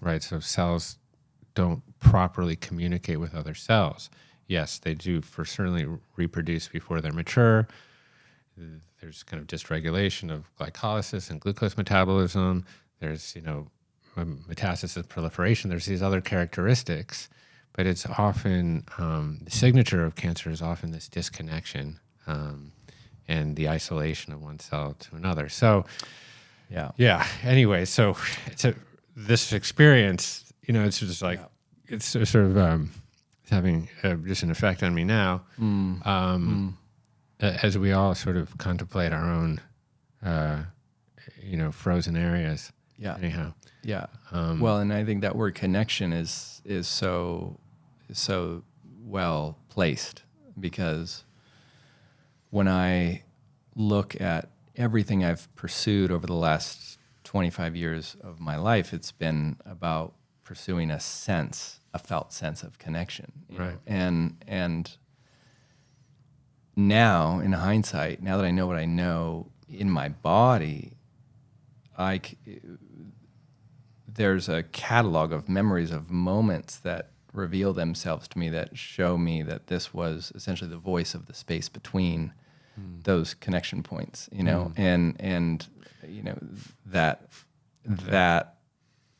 right? So cells don't properly communicate with other cells. Yes, they do certainly reproduce before they're mature. There's kind of dysregulation of glycolysis and glucose metabolism. There's, metastasis, proliferation. There's these other characteristics, but it's often, the signature of cancer is often this disconnection and the isolation of one cell to another. So, yeah. Anyway, so this experience, it's just like, it's sort of having just an effect on me now. as we all sort of contemplate our own, frozen areas. Yeah. Anyhow. Yeah. Well, and I think that word connection is so well placed, because when I look at everything I've pursued over the last 25 years of my life, it's been about pursuing a felt sense of connection. You know? And now, in hindsight, now that I know what I know in my body, there's a catalog of memories of moments that reveal themselves to me, that show me that this was essentially the voice of the space between those connection points, and that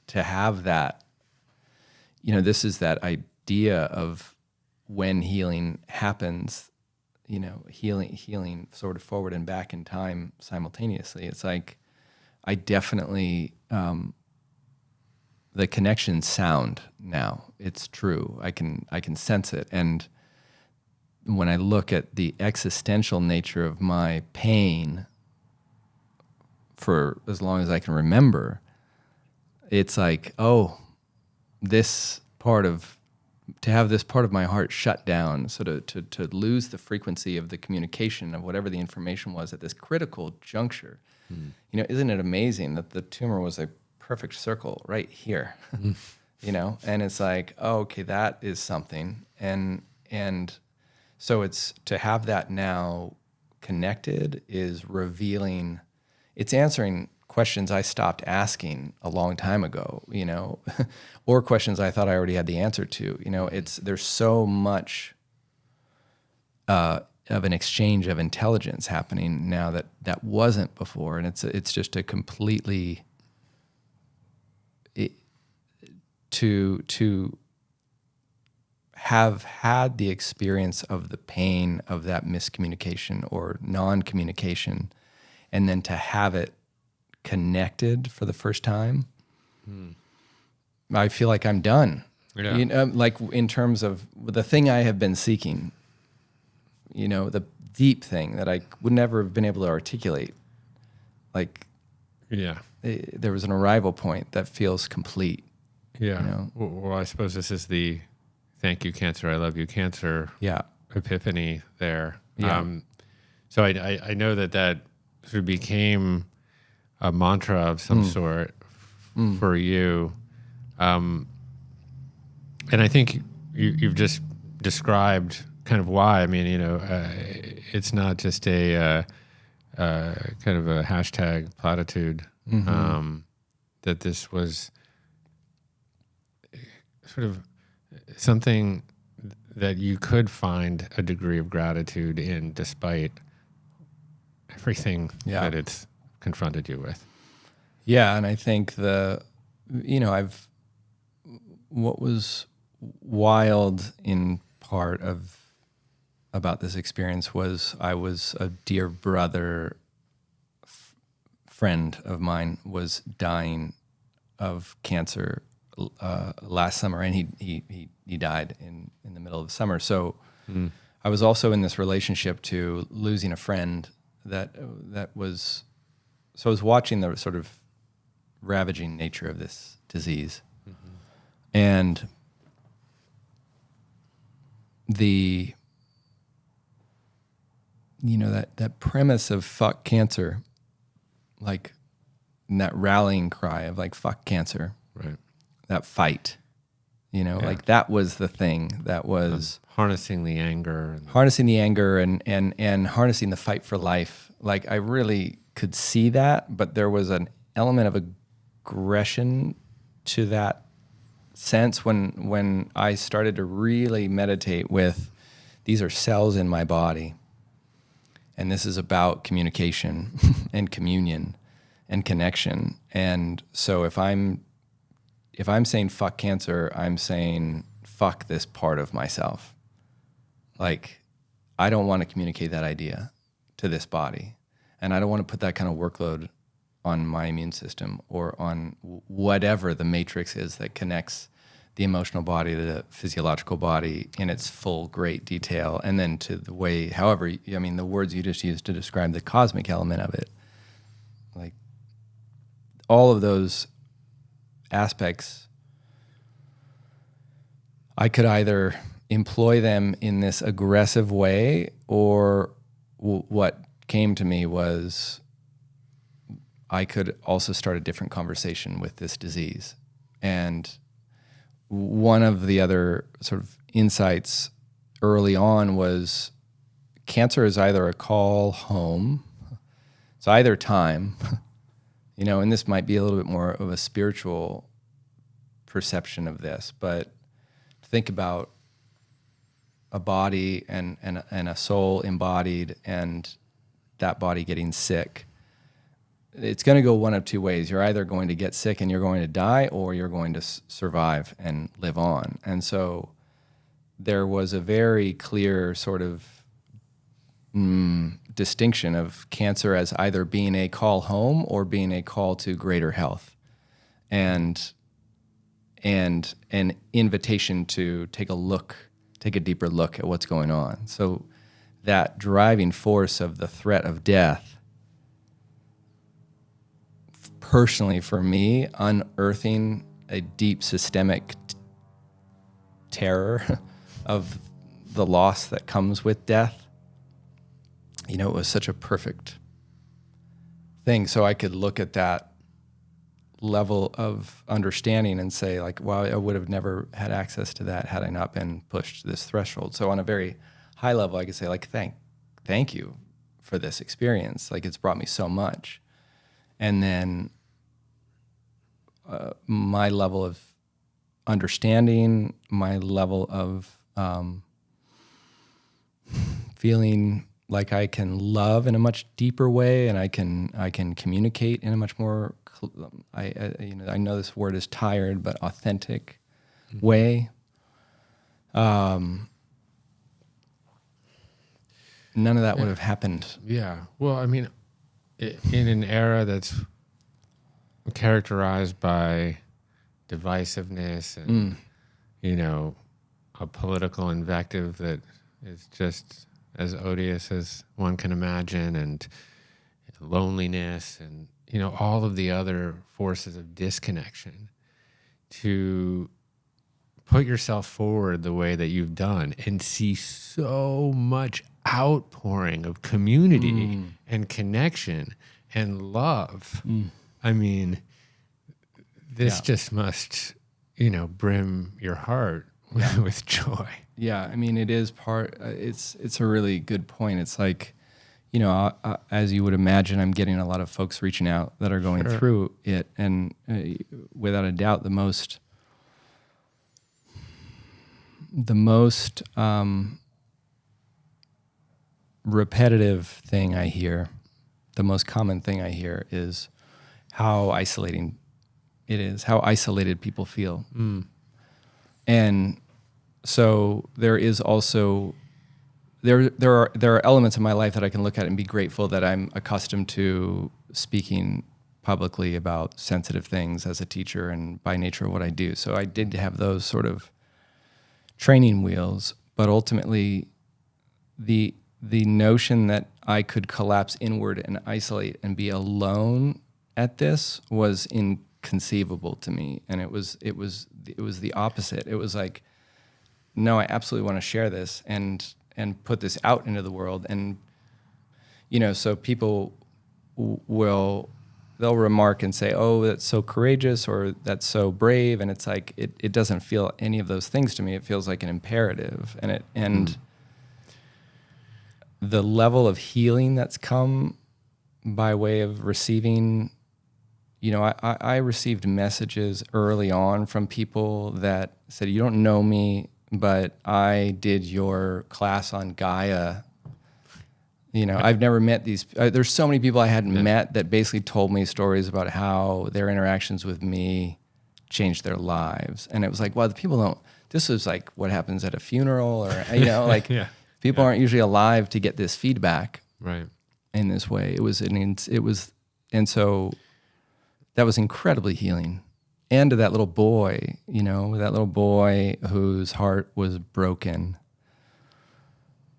to have that, this is that idea of when healing happens, healing sort of forward and back in time simultaneously. It's like, I definitely, the connections sound now. It's true. I can sense it. And when I look at the existential nature of my pain for as long as I can remember, it's like, to have this part of my heart shut down, so to lose the frequency of the communication of whatever the information was at this critical juncture. Isn't it amazing that the tumor was a perfect circle right here, and it's like, okay, that is something. And so it's to have that now connected is revealing, it's answering questions I stopped asking a long time ago, or questions I thought I already had the answer to. There's so much of an exchange of intelligence happening now that wasn't before, and it's just a completely to have had the experience of the pain of that miscommunication or non-communication, and then to have it connected for the first time, I feel like I'm done. Yeah. Like in terms of the thing I have been seeking, the deep thing that I would never have been able to articulate. Like, there was an arrival point that feels complete. Yeah. Well, I suppose this is the thank you, cancer, I love you, cancer epiphany there. Yeah. So I know that sort of became a mantra of some sort for you. And I think you've just described kind of why. I mean, it's not just a kind of a hashtag platitude, that this was sort of something that you could find a degree of gratitude in despite everything that it's confronted you with. Yeah, and I think what was wild in part about this experience was I was a dear brother, friend of mine was dying of cancer last summer, and he died in the middle of the summer. So I was also in this relationship to losing a friend that was. So I was watching the sort of ravaging nature of this disease, and that premise of fuck cancer, like, and that rallying cry of like fuck cancer, right? That fight, like that was the thing that was harnessing the anger and harnessing the fight for life. Like, I really could see that, but there was an element of aggression to that sense when I started to really meditate with, these are cells in my body, and this is about communication and communion and connection. And so if I'm saying fuck cancer, I'm saying fuck this part of myself. Like, I don't want to communicate that idea to this body, and I don't want to put that kind of workload on my immune system or on whatever the matrix is that connects the emotional body, the physiological body in its full great detail, and then to the way, however, I mean, the words you just used to describe the cosmic element of it, like all of those aspects, I could either employ them in this aggressive way, or what came to me was I could also start a different conversation with this disease. And one of the other sort of insights early on was cancer is either a call home, it's either time, and this might be a little bit more of a spiritual perception of this, but think about a body and a soul embodied and that body getting sick. It's going to go one of two ways. You're either going to get sick and you're going to die, or you're going to survive and live on. And so there was a very clear sort of distinction of cancer as either being a call home or being a call to greater health, and an invitation to take a deeper look at what's going on. So that driving force of the threat of death, personally for me, unearthing a deep systemic terror of the loss that comes with death, it was such a perfect thing. So I could look at that level of understanding and say, like, wow, I would have never had access to that had I not been pushed to this threshold. So on a very high level, I could say, like, thank you for this experience. Like, it's brought me so much. And then my level of understanding, my level of feeling like I can love in a much deeper way, and I can communicate in a much more I know this word is tired, but authentic way. None of that would have happened. Yeah. Well, I mean, in an era that's characterized by divisiveness and, a political invective that is just as odious as one can imagine, and loneliness and, all of the other forces of disconnection, to put yourself forward the way that you've done and see so much outpouring of community and connection and love. I mean, this just must, brim your heart with joy. Yeah, I mean, it is it's a really good point. It's like, as you would imagine, I'm getting a lot of folks reaching out that are going through it. And without a doubt, the most repetitive thing I hear, the most common thing I hear is how isolating it is, how isolated people feel. And so there is also there are elements of my life that I can look at and be grateful that I'm accustomed to speaking publicly about sensitive things as a teacher and by nature of what I do. So I did have those sort of training wheels, but ultimately the notion that I could collapse inward and isolate and be alone at this was inconceivable to me. And it was the opposite. It was like, no, I absolutely want to share this and put this out into the world. And, so people they'll remark and say, oh, that's so courageous, or that's so brave. And it's like, it doesn't feel any of those things to me. It feels like an imperative. And the level of healing that's come by way of receiving, I received messages early on from people that said, you don't know me, but I did your class on Gaia. I've never met these. There's so many people I hadn't met that basically told me stories about how their interactions with me changed their lives. And it was like, well, the people don't. This was like what happens at a funeral, or people aren't usually alive to get this feedback, right? In this way, and so that was incredibly healing. and to that little boy, that little boy whose heart was broken.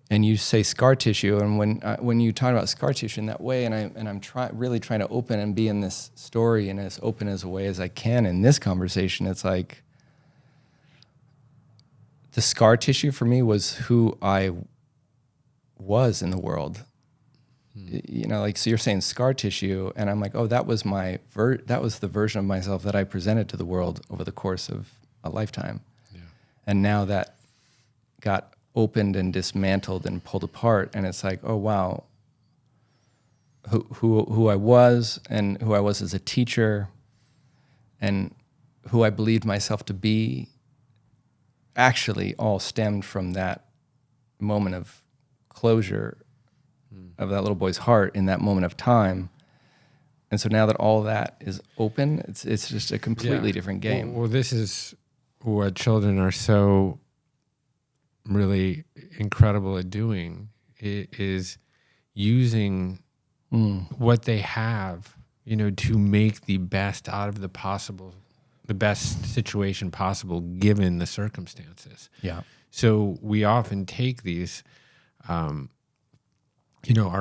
And you say scar tissue, and when you talk about scar tissue in that way, and I'm really trying to open and be in this story in as open as a way as I can in this conversation, it's like the scar tissue for me was who I was in the world. So you're saying scar tissue, and I'm like, oh, that was that was the version of myself that I presented to the world over the course of a lifetime. Yeah. And now that got opened and dismantled and pulled apart, and it's like, oh wow, who I was and who I was as a teacher and who I believed myself to be actually all stemmed from that moment of closure of that little boy's heart in that moment of time. And so now that all that is open, it's just a completely different game. Well, this is what children are so really incredible at doing, is using what they have, to make the best out of the best situation possible given the circumstances. Yeah. So we often take these, our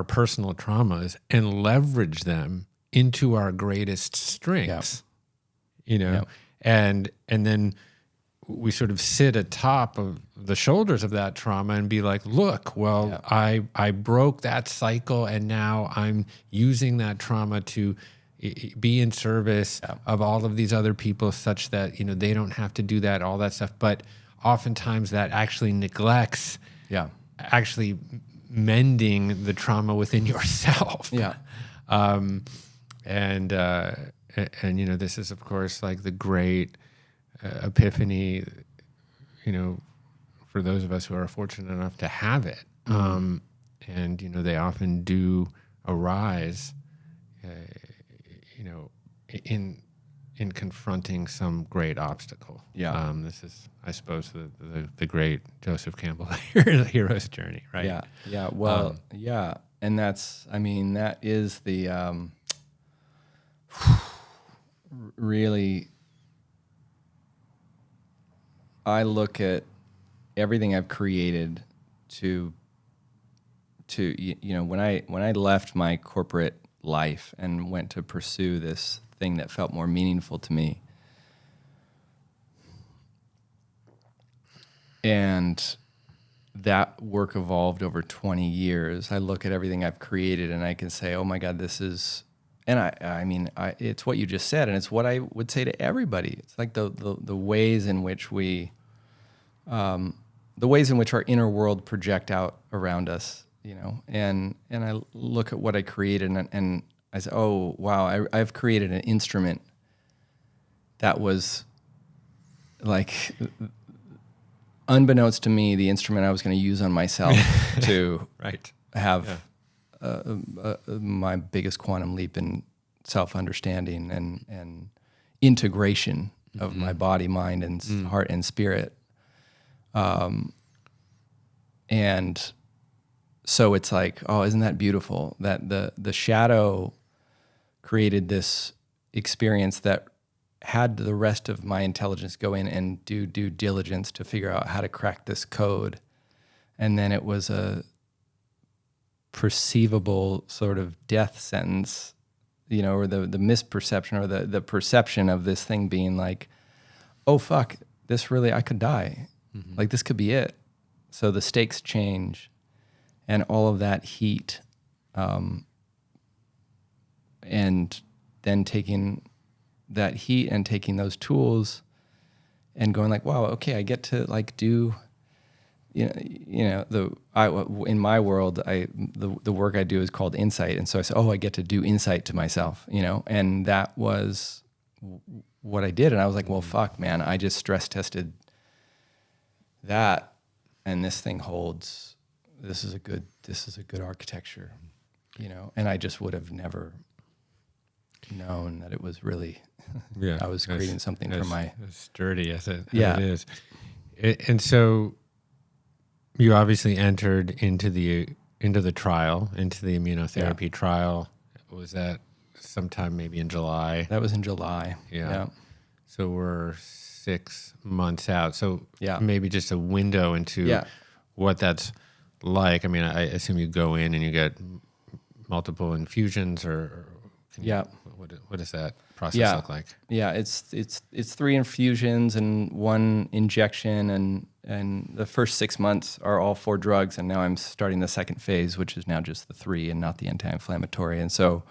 personal traumas and leverage them into our greatest strengths, and then we sort of sit atop of the shoulders of that trauma and be like, look, well, I broke that cycle, and now I'm using that trauma to be in service of all of these other people such that, they don't have to do that, all that stuff. But oftentimes that actually neglects actually mending the trauma within yourself. Yeah. And this is, of course, like the great epiphany, for those of us who are fortunate enough to have it. And, they often do arise, in confronting some great obstacle. Yeah. This is, I suppose, the great Joseph Campbell hero's journey, right? Yeah. Yeah. Well, And that is the, really, I look at everything I've created to when I left my corporate life and went to pursue this thing that felt more meaningful to me, and that work evolved over 20 years. I look at everything I've created and I can say, oh my God, this is, and it's what you just said, and it's what I would say to everybody. It's like the ways in which the ways in which our inner world project out around us, and I look at what I created and I say, oh wow, I've created an instrument that was like, unbeknownst to me, the instrument I was going to use on myself to have my biggest quantum leap in self-understanding and integration of my body, mind, and heart and spirit. And so it's like, oh, isn't that beautiful that the shadow created this experience that had the rest of my intelligence go in and do due diligence to figure out how to crack this code. And then it was a perceivable sort of death sentence, or the misperception or the perception of this thing being like, oh, fuck, this really, I could die. Like this could be it. So the stakes change, and all of that heat, and then taking that heat and taking those tools and going like, wow, okay, I get to like do, in my world, the work I do is called insight. And so I said, oh, I get to do insight to myself, and that was what I did. And I was like, well, fuck, man, I just stress tested that, and this thing holds, this is a good architecture, and I just would have never known that it was really, I was creating something for my... As sturdy as it is. And so you obviously entered into the trial, into the immunotherapy trial. Was that sometime maybe in July? That was in July. Yeah. So we're 6 months out. So Yeah. maybe just a window into what that's like. I mean, I assume you go in and you get multiple infusions, or what does that process look like? Yeah, it's 3 infusions and 1 injection, and the first 6 months are all 4 drugs, and now I'm starting the second phase, which is now just the 3 and not the anti-inflammatory. And so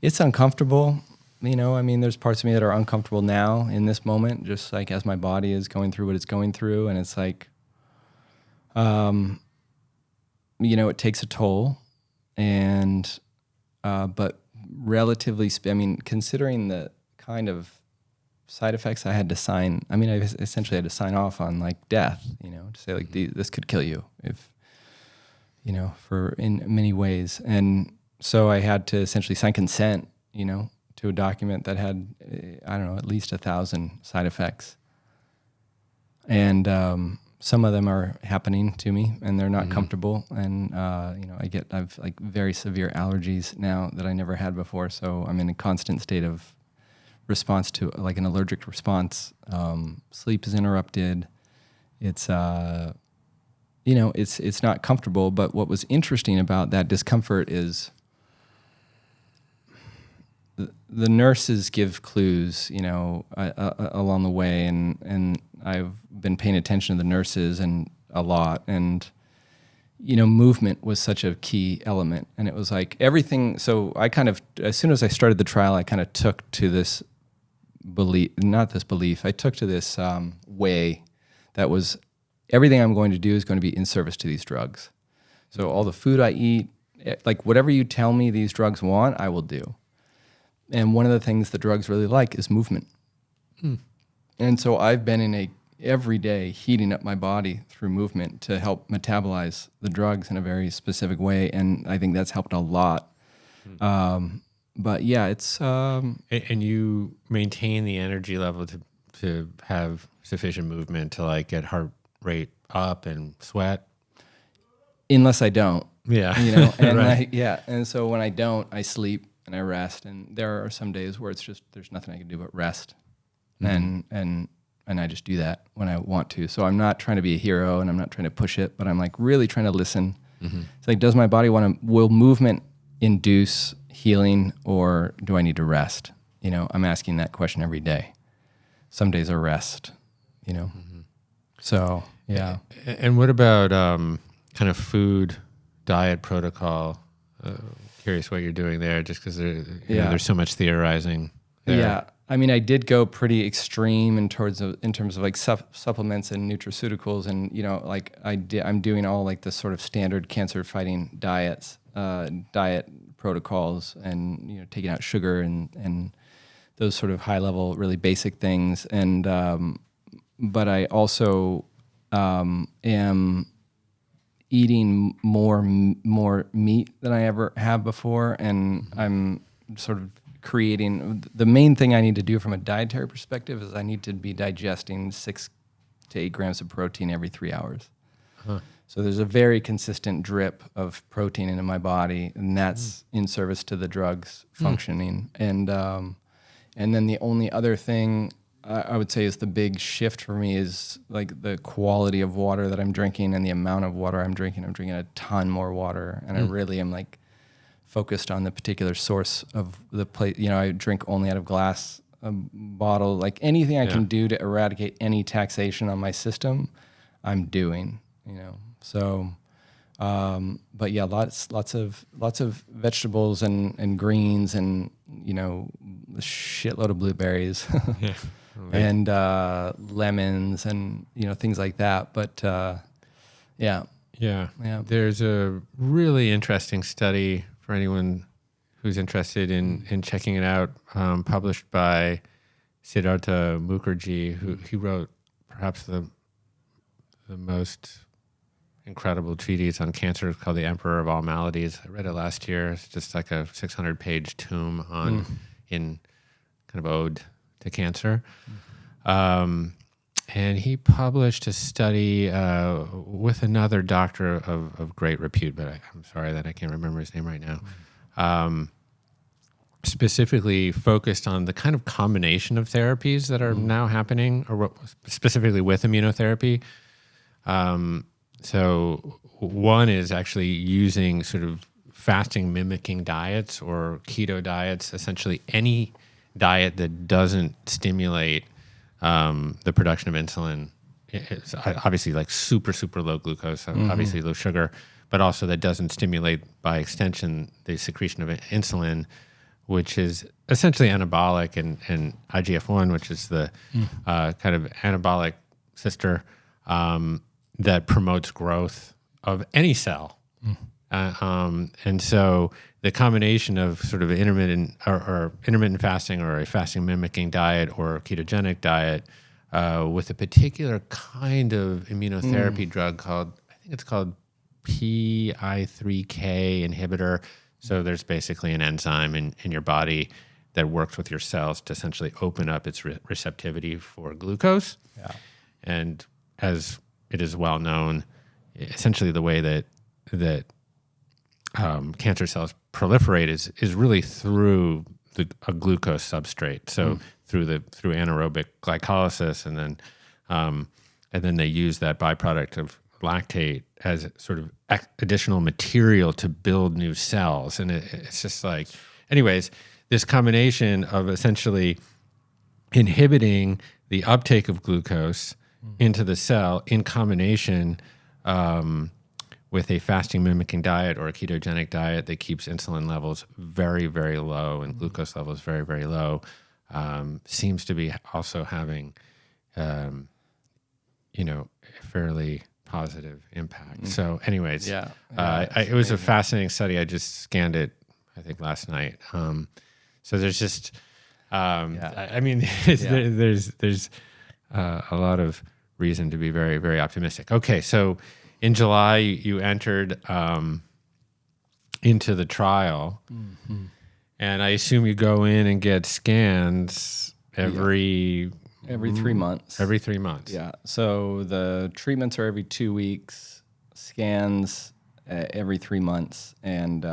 it's uncomfortable. You know, I mean, there's parts of me that are uncomfortable now in this moment, just like as my body is going through what it's going through. And it's like, you know, it takes a toll. And, but relatively, I mean, considering the kind of side effects I had to sign, I mean, I essentially had to sign off on like death, you know, to say like, this could kill you if, you know, for in many ways. And so I had to essentially sign consent, you know, to a document that had, I don't know, at least 1,000 side effects. And some of them are happening to me, and they're not comfortable. And, you know, I've like very severe allergies now that I never had before. So I'm in a constant state of response to like an allergic response. Sleep is interrupted. It's, you know, it's not comfortable. But what was interesting about that discomfort is the nurses give clues, you know, along the way, and I've been paying attention to the nurses and a lot, and you know, movement was such a key element, and it was like everything. So I kind of, as soon as I started the trial, I kind of took to this belief, I took to this way that was everything I'm going to do is going to be in service to these drugs. So all the food I eat, like whatever you tell me these drugs want, I will do. And one of the things the drugs really like is movement. And so I've been every day heating up my body through movement to help metabolize the drugs in a very specific way. And I think that's helped a lot. But yeah, it's... And you maintain the energy level to have sufficient movement to like get heart rate up and sweat? Unless I don't. Yeah. You know, and right. and so when I don't, I sleep and I rest. And there are some days where it's just, there's nothing I can do but rest. And I just do that when I want to. So I'm not trying to be a hero, and I'm not trying to push it, but I'm like really trying to listen. It's like, does my body will movement induce healing, or do I need to rest? You know, I'm asking that question every day. Some days are rest, you know? So, yeah. And what about kind of food, diet protocol? Curious what you're doing there, just because there's so much theorizing there. Yeah. I mean, I did go pretty extreme in terms of like supplements and nutraceuticals, and you know, like I'm doing all like the sort of standard cancer fighting diet protocols, and you know, taking out sugar and those sort of high level, really basic things. And but I also am eating more meat than I ever have before, and I'm sort of creating, the main thing I need to do from a dietary perspective is I need to be digesting 6 to 8 grams of protein every 3 hours. So there's a very consistent drip of protein into my body, and that's in service to the drugs functioning. And then the only other thing I would say is the big shift for me is like the quality of water that I'm drinking and the amount of water I'm drinking. I'm drinking a ton more water, and I really am like focused on the particular source of the plate. You know, I drink only out of glass bottle. Like anything I can do to eradicate any taxation on my system, I'm doing. You know, so. But yeah, lots of vegetables and greens, and you know, a shitload of blueberries. And lemons, and you know, things like that. But yeah. There's a really interesting study for anyone who's interested in checking it out, published by Siddhartha Mukherjee, who he wrote perhaps the most incredible treatise on cancer, called The Emperor of All Maladies. I read it last year. It's just like a 600-page tome in kind of ode to cancer. And he published a study with another doctor of great repute, but I'm sorry that I can't remember his name right now. specifically focused on the kind of combination of therapies that are now happening, or specifically with immunotherapy. So one is actually using sort of fasting mimicking diets or keto diets, essentially any diet that doesn't stimulate the production of insulin. It's obviously like super, super low glucose, obviously low sugar, but also that doesn't stimulate by extension the secretion of insulin, which is essentially anabolic, and IGF-1, which is the kind of anabolic sister that promotes growth of any cell. And so the combination of sort of intermittent or intermittent fasting or a fasting mimicking diet or a ketogenic diet with a particular kind of immunotherapy drug called, I think it's called PI3K inhibitor. So there's basically an enzyme in your body that works with your cells to essentially open up its receptivity for glucose. Yeah. And as it is well known, essentially the way that cancer cells proliferate is really through a glucose substrate. So through anaerobic glycolysis, and then they use that byproduct of lactate as sort of additional material to build new cells. And it's just like, anyways, this combination of essentially inhibiting the uptake of glucose into the cell in combination with a fasting mimicking diet or a ketogenic diet that keeps insulin levels very, very low and glucose levels very, very low, seems to be also having, a fairly positive impact. So anyways, it was a fascinating study. I just scanned it, I think, last night. So there's just, I mean, there's a lot of reason to be very, very optimistic. Okay, so in July, you entered into the trial, and I assume you go in and get scans every 3 months. Every 3 months. Yeah. So the treatments are every 2 weeks, scans every 3 months, and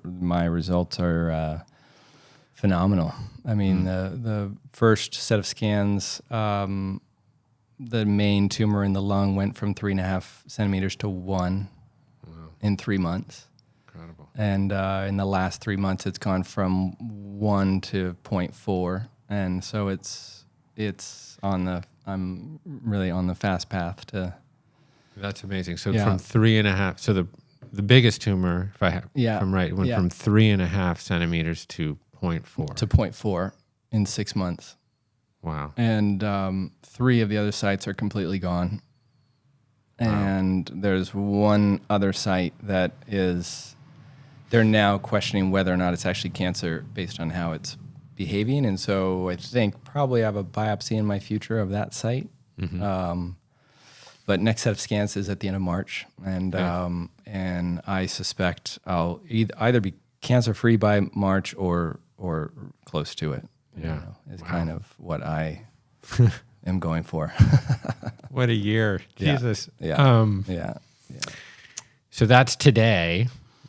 my results are phenomenal. I mean, the first set of scans, the main tumor in the lung went from 3.5 centimeters to 1 in 3 months. Incredible. And in the last 3 months, it's gone from 1 to 0.4. And so I'm really on the fast path to. That's amazing. So from 3.5, so the biggest tumor, if I'm right, went from 3.5 centimeters to 0.4. To 0.4 in 6 months. Wow. And 3 of the other sites are completely gone. And there's one other site that they're now questioning whether or not it's actually cancer based on how it's behaving. And so I think probably I have a biopsy in my future of that site. But next set of scans is at the end of March. And I suspect I'll either be cancer-free by March or close to it. Yeah. Is kind of what I am going for. What a year. Jesus. Yeah. So that's today.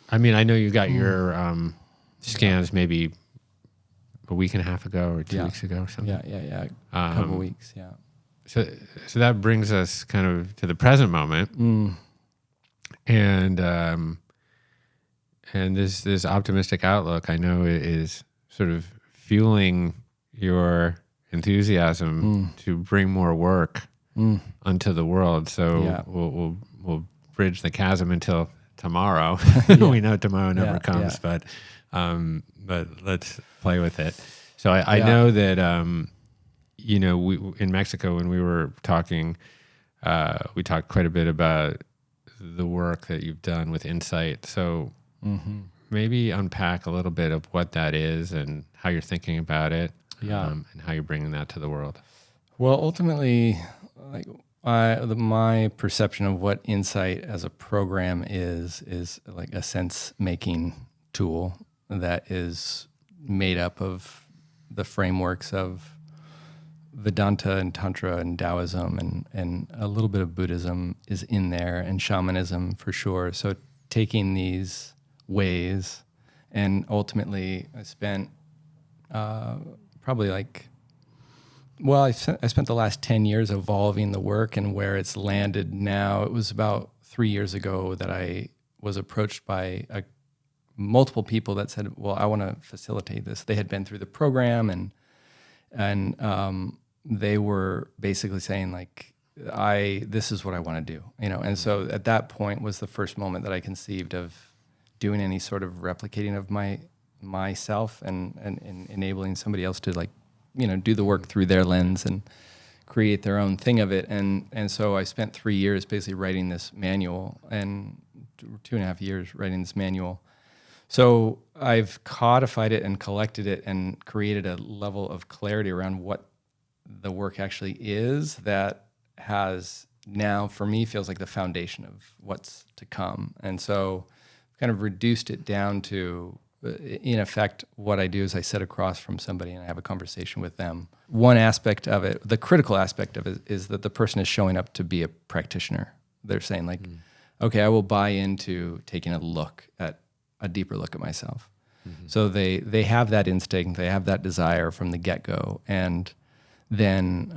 I mean, I know you got your scans maybe a week and a half ago or 2 weeks ago or something. Yeah. A couple weeks, yeah. So that brings us kind of to the present moment. And this optimistic outlook, I know, is sort of fueling your enthusiasm to bring more work unto the world. So we'll bridge the chasm until tomorrow. We know tomorrow never comes, but let's play with it. So I know that we in Mexico, when we were talking, we talked quite a bit about the work that you've done with Insight. So maybe unpack a little bit of what that is and how you're thinking about it, and how you're bringing that to the world. Well, ultimately, my perception of what Insight as a program is like a sense-making tool that is made up of the frameworks of Vedanta and Tantra and Taoism and a little bit of Buddhism is in there, and shamanism for sure. So taking these ways And ultimately, I spent probably I spent the last 10 years evolving the work, and where it's landed now. It was about 3 years ago that I was approached by multiple people that said, well, I want to facilitate this. They had been through the program, and they were basically saying, like, this is what I want to do, And so at that point was the first moment that I conceived of doing any sort of replicating of myself and enabling somebody else to do the work through their lens and create their own thing of it. And so I spent 3 years basically writing this manual, and 2.5 years writing this manual. So I've codified it and collected it and created a level of clarity around what the work actually is that has now, for me, feels like the foundation of what's to come. And so kind of reduced it down to, in effect, what I do is I sit across from somebody and I have a conversation with them. One aspect of it, the critical aspect of it, is that the person is showing up to be a practitioner. They're saying, like, okay, I will buy into taking a deeper look at myself. Mm-hmm. So they have that instinct, they have that desire from the get-go. And then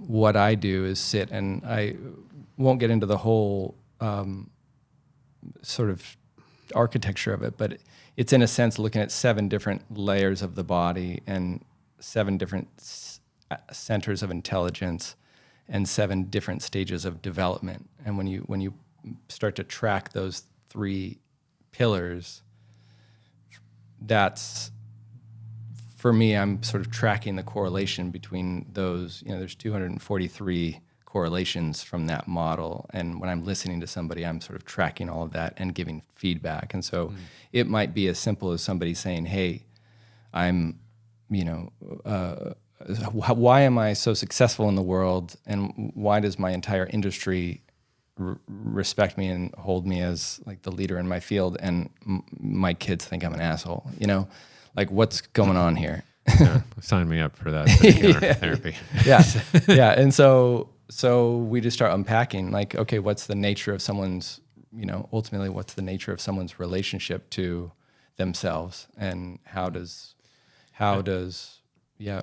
what I do is sit, and I won't get into the whole sort of architecture of it, but it's in a sense looking at 7 different layers of the body and 7 different centers of intelligence and 7 different stages of development. And when you start to track those 3 pillars, that's, for me, I'm sort of tracking the correlation between those. There's 243 correlations from that model. And when I'm listening to somebody, I'm sort of tracking all of that and giving feedback. And so it might be as simple as somebody saying, hey, I'm, why am I so successful in the world? And why does my entire industry respect me and hold me as like the leader in my field? And my kids think I'm an asshole, like, what's going on here? Yeah, sign me up for that therapy. Yeah. And so we just start unpacking, like, okay, what's the nature of someone's, ultimately, what's the nature of someone's relationship to themselves, and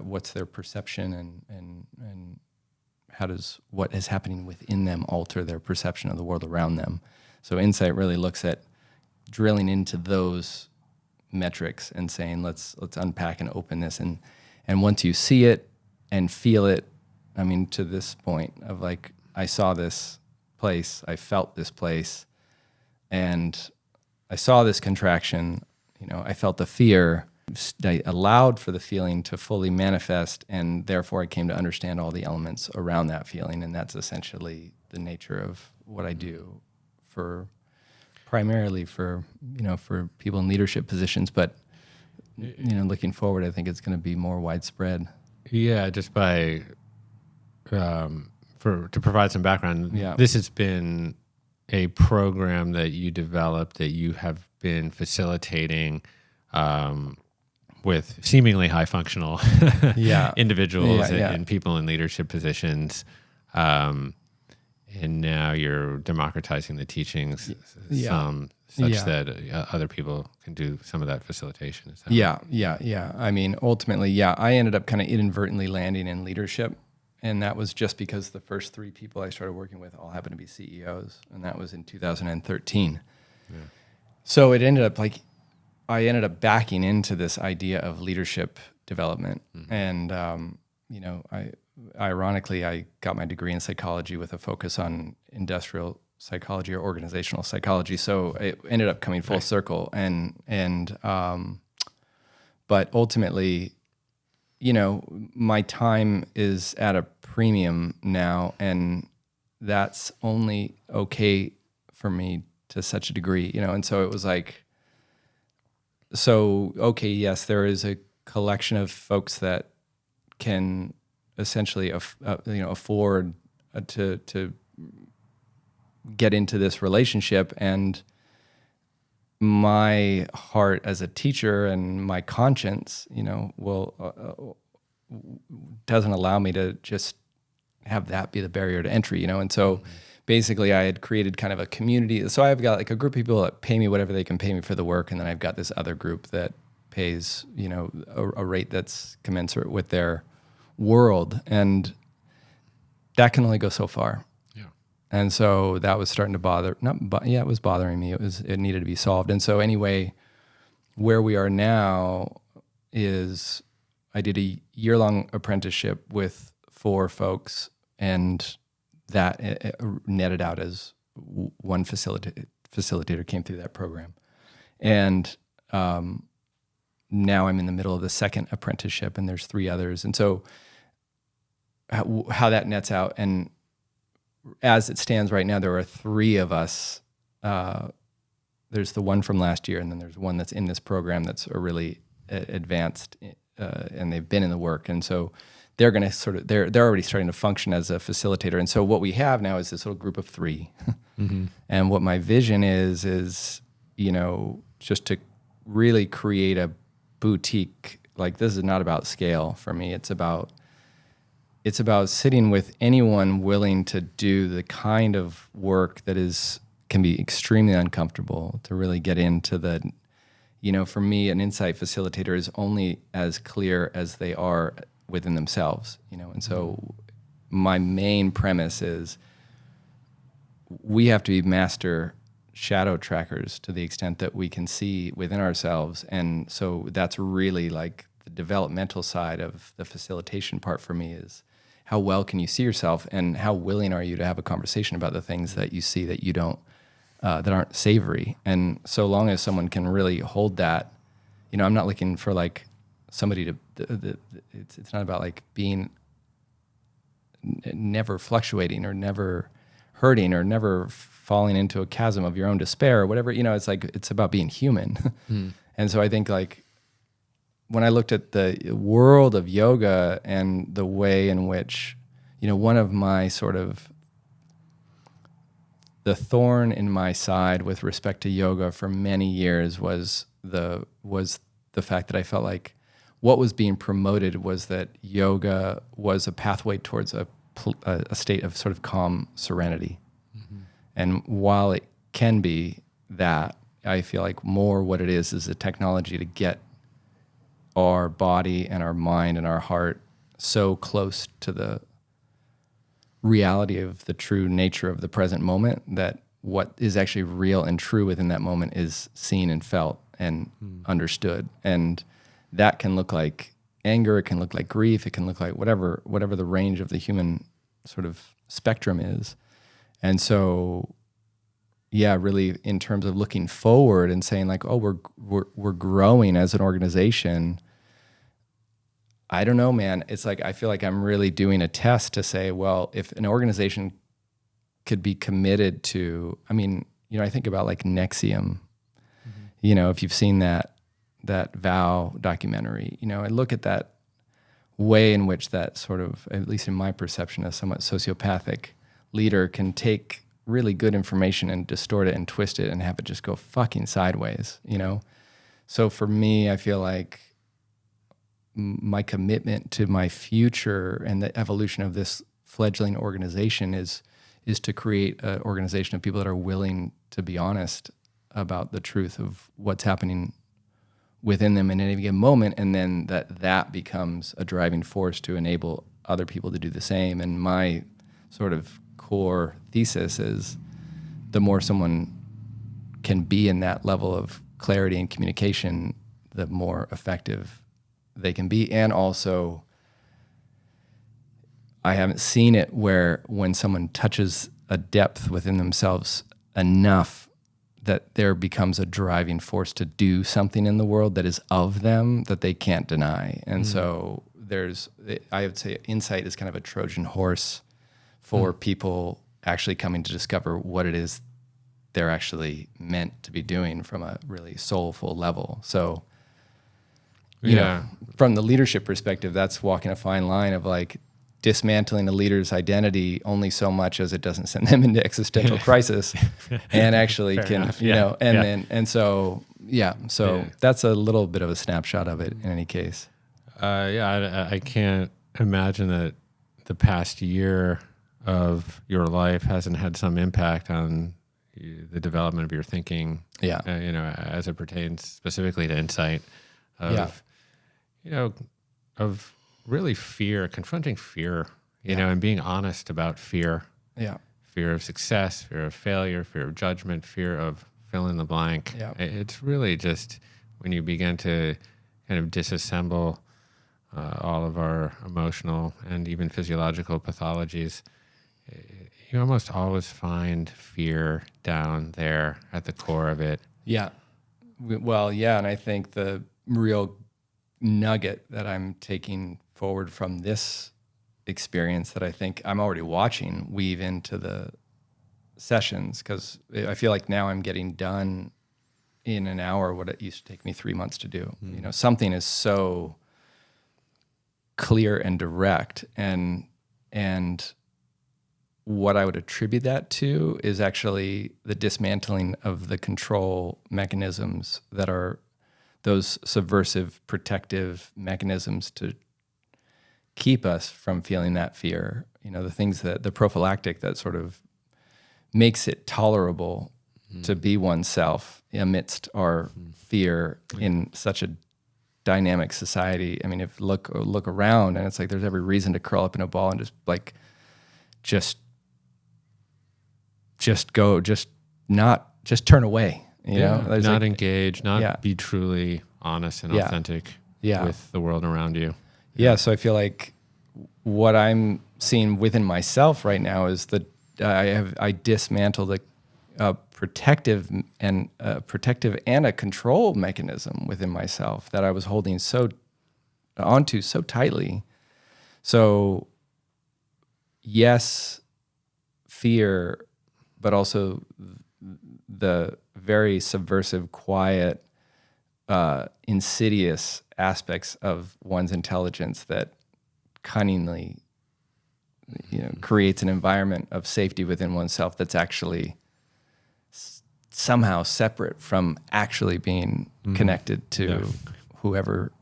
what's their perception, and how does what is happening within them alter their perception of the world around them? So Insight really looks at drilling into those metrics and saying, let's unpack and open this. And once you see it and feel it, I mean, to this point of, like, I saw this place, I felt this place, and I saw this contraction, I felt the fear, I allowed for the feeling to fully manifest, and therefore I came to understand all the elements around that feeling. And that's essentially the nature of what I do, primarily for people in leadership positions, but looking forward, I think it's going to be more widespread. Yeah, just by to provide some background. Yeah. This has been a program that you developed, that you have been facilitating with seemingly high functional individuals and people in leadership positions. And now you're democratizing the teachings such that other people can do some of that facilitation. Yeah. I mean, ultimately, I ended up kind of inadvertently landing in leadership. And that was just because the first 3 people I started working with all happened to be CEOs. And that was in 2013. Yeah. So it ended up I ended up backing into this idea of leadership development. Mm-hmm. And, ironically, I got my degree in psychology with a focus on industrial psychology or organizational psychology. So it ended up coming full circle. But ultimately, my time is at a premium now, and that's only okay for me to such a degree, And so it was like, okay, yes, there is a collection of folks that can essentially, afford to get into this relationship, and my heart as a teacher and my conscience, doesn't allow me to just have that be the barrier to entry, And so, basically I had created kind of a community. So I've got like a group of people that pay me whatever they can pay me for the work. And then I've got this other group that pays, a rate that's commensurate with their world. And that can only go so far. Yeah. And so that was starting to it was bothering me. It needed to be solved. And so anyway, where we are now is I did a year-long apprenticeship with 4 folks, and that it netted out as one facilitator came through that program. And now I'm in the middle of the second apprenticeship, and there's 3 others. And so how that nets out, and as it stands right now, there are 3 of us. There's the one from last year, and then there's one that's in this program that's a really advanced, and they've been in the work. And so they're going to they're already starting to function as a facilitator. And so what we have now is this little group of 3. Mm-hmm. And what my vision is, just to really create a boutique. Like, this is not about scale for me. It's about sitting with anyone willing to do the kind of work that can be extremely uncomfortable, to really get into the, for me, an insight facilitator is only as clear as they are within themselves, And so my main premise is we have to be master shadow trackers to the extent that we can see within ourselves. And so that's really like the developmental side of the facilitation part for me is how well can you see yourself, and how willing are you to have a conversation about the things that you see that you don't, that aren't savory. And so long as someone can really hold that, I'm not looking for like somebody to, it's not about like being never fluctuating or never hurting or never falling into a chasm of your own despair or whatever, it's like, it's about being human. And so I think like when I looked at the world of yoga and the way in which, one of my sort of the thorn in my side with respect to yoga for many years was the fact that I felt like what was being promoted was that yoga was a pathway towards a state of sort of calm serenity. Mm-hmm. And while it can be that, I feel like more what it is a technology to get our body and our mind and our heart so close to the reality of the true nature of the present moment that what is actually real and true within that moment is seen and felt and understood. And that can look like anger, it can look like grief, it can look like whatever the range of the human sort of spectrum is. And so, yeah, really in terms of looking forward and saying like, oh, we're growing as an organization. I don't know, man. It's like, I feel like I'm really doing a test to say, well, if an organization could be committed to, I think about like Nexium, if you've seen that Vow documentary, I look at that way in which that sort of, at least in my perception, a somewhat sociopathic leader can take really good information and distort it and twist it and have it just go fucking sideways, So for me, I feel like my commitment to my future and the evolution of this fledgling organization is to create an organization of people that are willing to be honest about the truth of what's happening within them in any given moment, and then that becomes a driving force to enable other people to do the same. And my sort of core thesis is the more someone can be in that level of clarity and communication, the more effective they can be. And also, I haven't seen it where when someone touches a depth within themselves enough that there becomes a driving force to do something in the world that is of them that they can't deny. And so I would say insight is kind of a Trojan horse for people actually coming to discover what it is they're actually meant to be doing from a really soulful level. So, from the leadership perspective, that's walking a fine line of like dismantling a leader's identity only so much as it doesn't send them into existential crisis, and actually so that's a little bit of a snapshot of it in any case. I can't imagine that the past year of your life hasn't had some impact on the development of your thinking, as it pertains specifically to insight of, of really confronting fear, and being honest about fear. Yeah. Fear of success, fear of failure, fear of judgment, fear of fill in the blank. Yeah. It's really just when you begin to kind of disassemble all of our emotional and even physiological pathologies, you almost always find fear down there at the core of it. Yeah. Well, yeah, and I think the real nugget that I'm taking forward from this experience that I think I'm already watching weave into the sessions, because I feel like now I'm getting done in an hour what it used to take me 3 months to do. Something is so clear and direct, and what I would attribute that to is actually the dismantling of the control mechanisms that are those subversive protective mechanisms to keep us from feeling that fear. The things that the prophylactic that sort of makes it tolerable to be oneself amidst our fear in such a dynamic society. I mean, if look around, and it's like there's every reason to curl up in a ball and just turn away. Not engage, not be truly honest and authentic with the world around you. Yeah, so I feel like what I'm seeing within myself right now is that I dismantled a protective and a control mechanism within myself that I was holding onto so tightly. So yes, fear, but also the very subversive, quiet, insidious aspects of one's intelligence that cunningly, creates an environment of safety within oneself that's actually somehow separate from actually being connected to whoever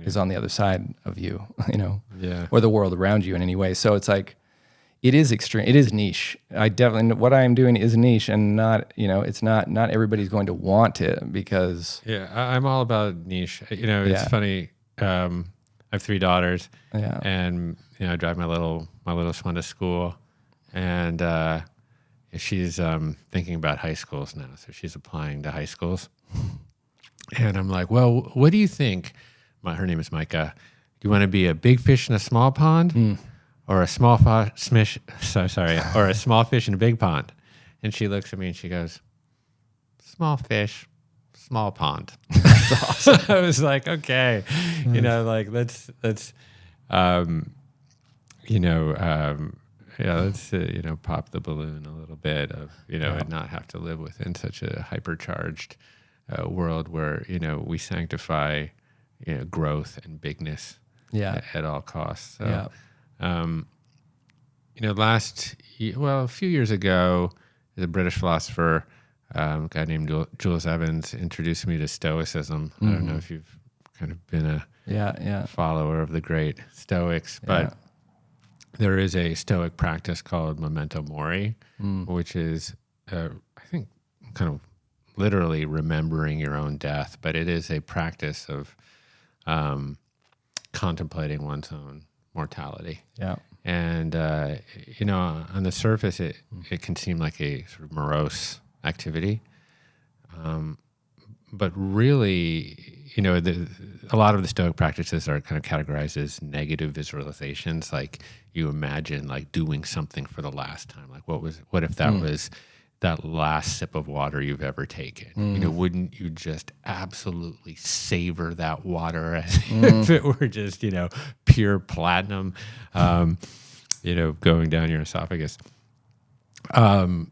is on the other side of you, or the world around you in any way. So it's like, it is extreme. It is niche. What I am doing is niche, and it's not everybody's going to want it, because I'm all about niche. It's funny. I have 3 daughters, and I drive my little one to school, and she's thinking about high schools now, so she's applying to high schools, and I'm like, well, what do you think? Her name is Micah. Do you want to be a big fish in a small pond? Or a small fish, or a small fish in a big pond? And she looks at me and she goes, small fish, small pond. That's awesome. I was like, okay, let's pop the balloon a little bit of, and not have to live within such a hypercharged world where, we sanctify, growth and bigness at all costs. So, a few years ago, the British philosopher, a guy named Jules Evans, introduced me to Stoicism. I don't know if you've kind of been a follower of the great Stoics, but there is a Stoic practice called memento mori, which is, I think, kind of literally remembering your own death, but it is a practice of contemplating one's own mortality. Yeah. And, on the surface, it can seem like a sort of morose activity. But really, a lot of the Stoic practices are kind of categorized as negative visualizations. Like you imagine like doing something for the last time. Like what if that was that last sip of water you've ever taken? Wouldn't you just absolutely savor that water as if it were just, pure platinum, going down your esophagus? And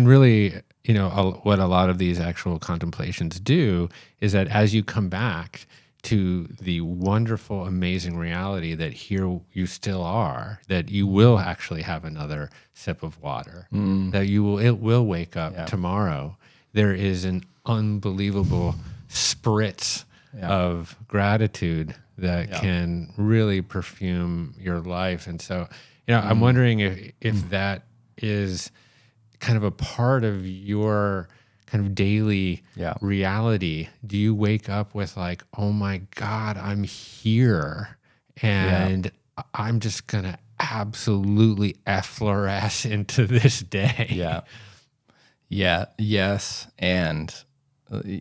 really, what a lot of these actual contemplations do is that as you come back to the wonderful, amazing reality that here you still are, that you will actually have another sip of water, that it will wake up tomorrow. There is an unbelievable spritz of gratitude that can really perfume your life. And so I'm wondering if that is kind of a part of your kind of daily reality. Do you wake up with like, oh my God, I'm here and I'm just going to absolutely effloresce into this day? Yeah. Yeah. Yes. And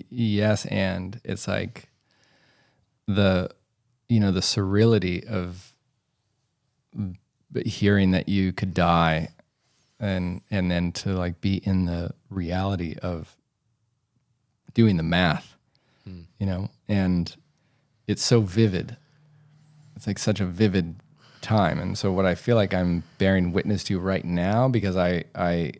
yes. And it's like the surreality of hearing that you could die and then to like be in the reality of doing the math, and it's so vivid. It's like such a vivid time. And so what I feel like I'm bearing witness to right now, because I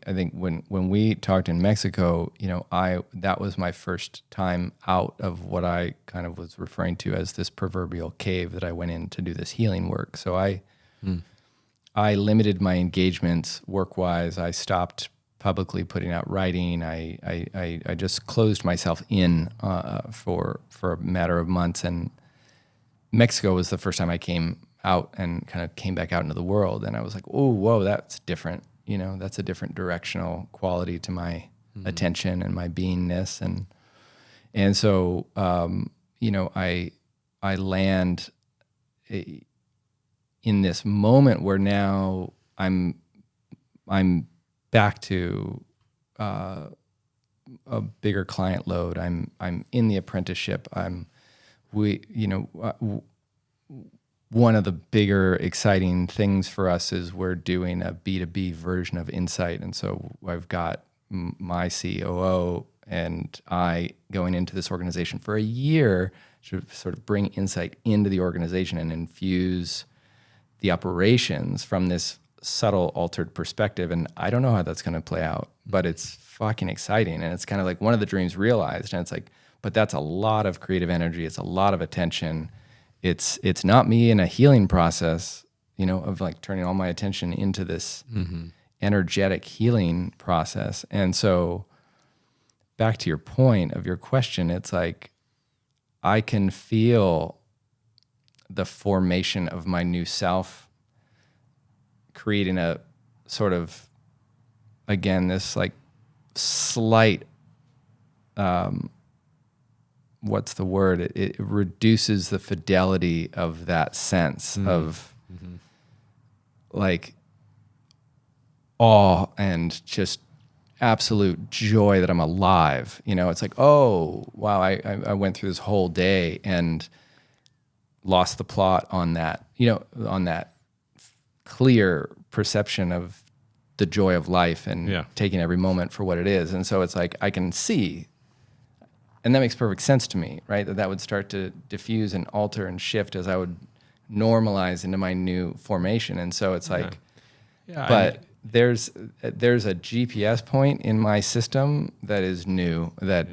think when we talked in Mexico, that was my first time out of what I kind of was referring to as this proverbial cave that I went in to do this healing work. So I limited my engagements work-wise. I stopped publicly putting out writing. I just closed myself in for a matter of months. And Mexico was the first time I came out and kind of came back out into the world. And I was like, oh, whoa, that's different. That's a different directional quality to my attention and my beingness. And so, I land in this moment where now I'm back to a bigger client load. I'm in the apprenticeship. One of the bigger exciting things for us is we're doing a B2B version of Insight. And so I've got my COO and I going into this organization for a year to sort of bring Insight into the organization and infuse the operations from this subtle altered perspective. And I don't know how that's going to play out, but it's fucking exciting. And it's kind of like one of the dreams realized. And it's like, but that's a lot of creative energy. It's a lot of attention. It's not me in a healing process, of like turning all my attention into this energetic healing process. And so back to your point of your question, it's like, I can feel the formation of my new self, creating a sort of, again, this like slight, what's the word? It reduces the fidelity of that sense of like awe and just absolute joy that I'm alive. It's like, oh, wow, I went through this whole day and lost the plot on that, on that clear perception of the joy of life and taking every moment for what it is. And so it's like, I can see, and that makes perfect sense to me, right? That would start to diffuse and alter and shift as I would normalize into my new formation. And so it's like, but there's a GPS point in my system that is new, that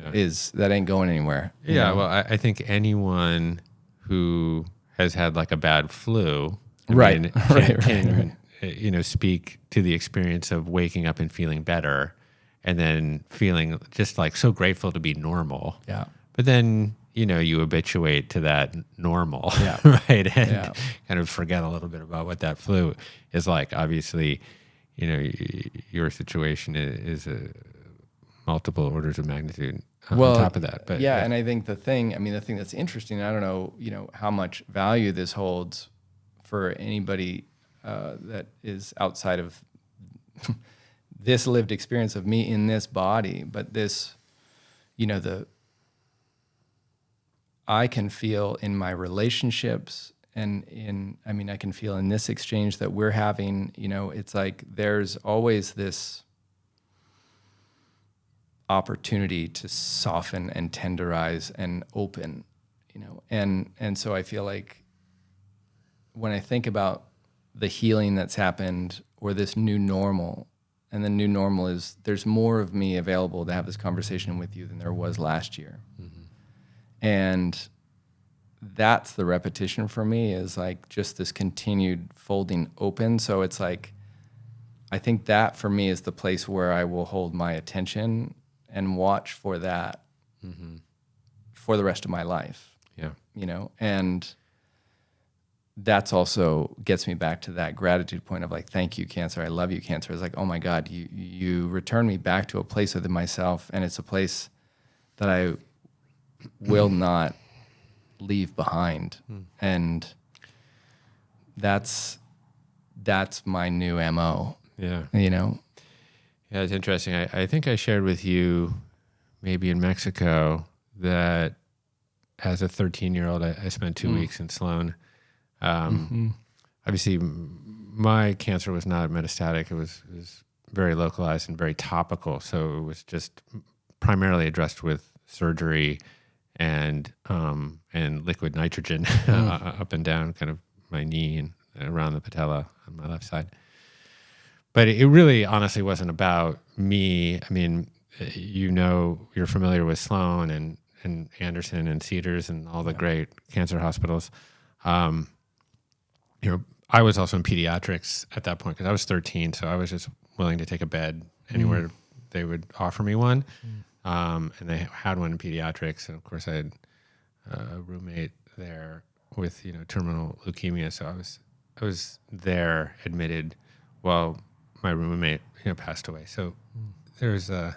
ain't going anywhere. Yeah. Well, I think anyone who has had like a bad flu, can speak to the experience of waking up and feeling better, and then feeling just like so grateful to be normal. Yeah. But then you habituate to that normal, right? And kind of forget a little bit about what that flu is like. Obviously, your situation is multiple orders of magnitude on top of that. But and I think the thing that's interesting, I don't know, how much value this holds for anybody that is outside of this lived experience of me in this body, but this, I can feel in my relationships and I can feel in this exchange that we're having, it's like there's always this opportunity to soften and tenderize and open, and so I feel like when I think about the healing that's happened or this new normal, and the new normal is there's more of me available to have this conversation with you than there was last year. And that's the repetition for me, is like just this continued folding open. So it's like, I think that for me is the place where I will hold my attention and watch for that for the rest of my life. Yeah. And that's also gets me back to that gratitude point of like, thank you, cancer. I love you, cancer. It's like, oh my God, you return me back to a place within myself, and it's a place that I will not leave behind. And that's my new MO. Yeah. You know? Yeah, it's interesting. I think I shared with you maybe in Mexico that as a 13-year-old, I spent 2 weeks in Sloan. Obviously, my cancer was not metastatic. It was very localized and very topical. So it was just primarily addressed with surgery and liquid nitrogen up and down kind of my knee and around the patella on my left side. But it really honestly wasn't about me. I mean, you're familiar with Sloan and Anderson and Cedars and all the great cancer hospitals. I was also in pediatrics at that point because I was 13, so I was just willing to take a bed anywhere they would offer me one. And they had one in pediatrics, and of course I had a roommate there with terminal leukemia, so I was there admitted while my roommate passed away. So there's let's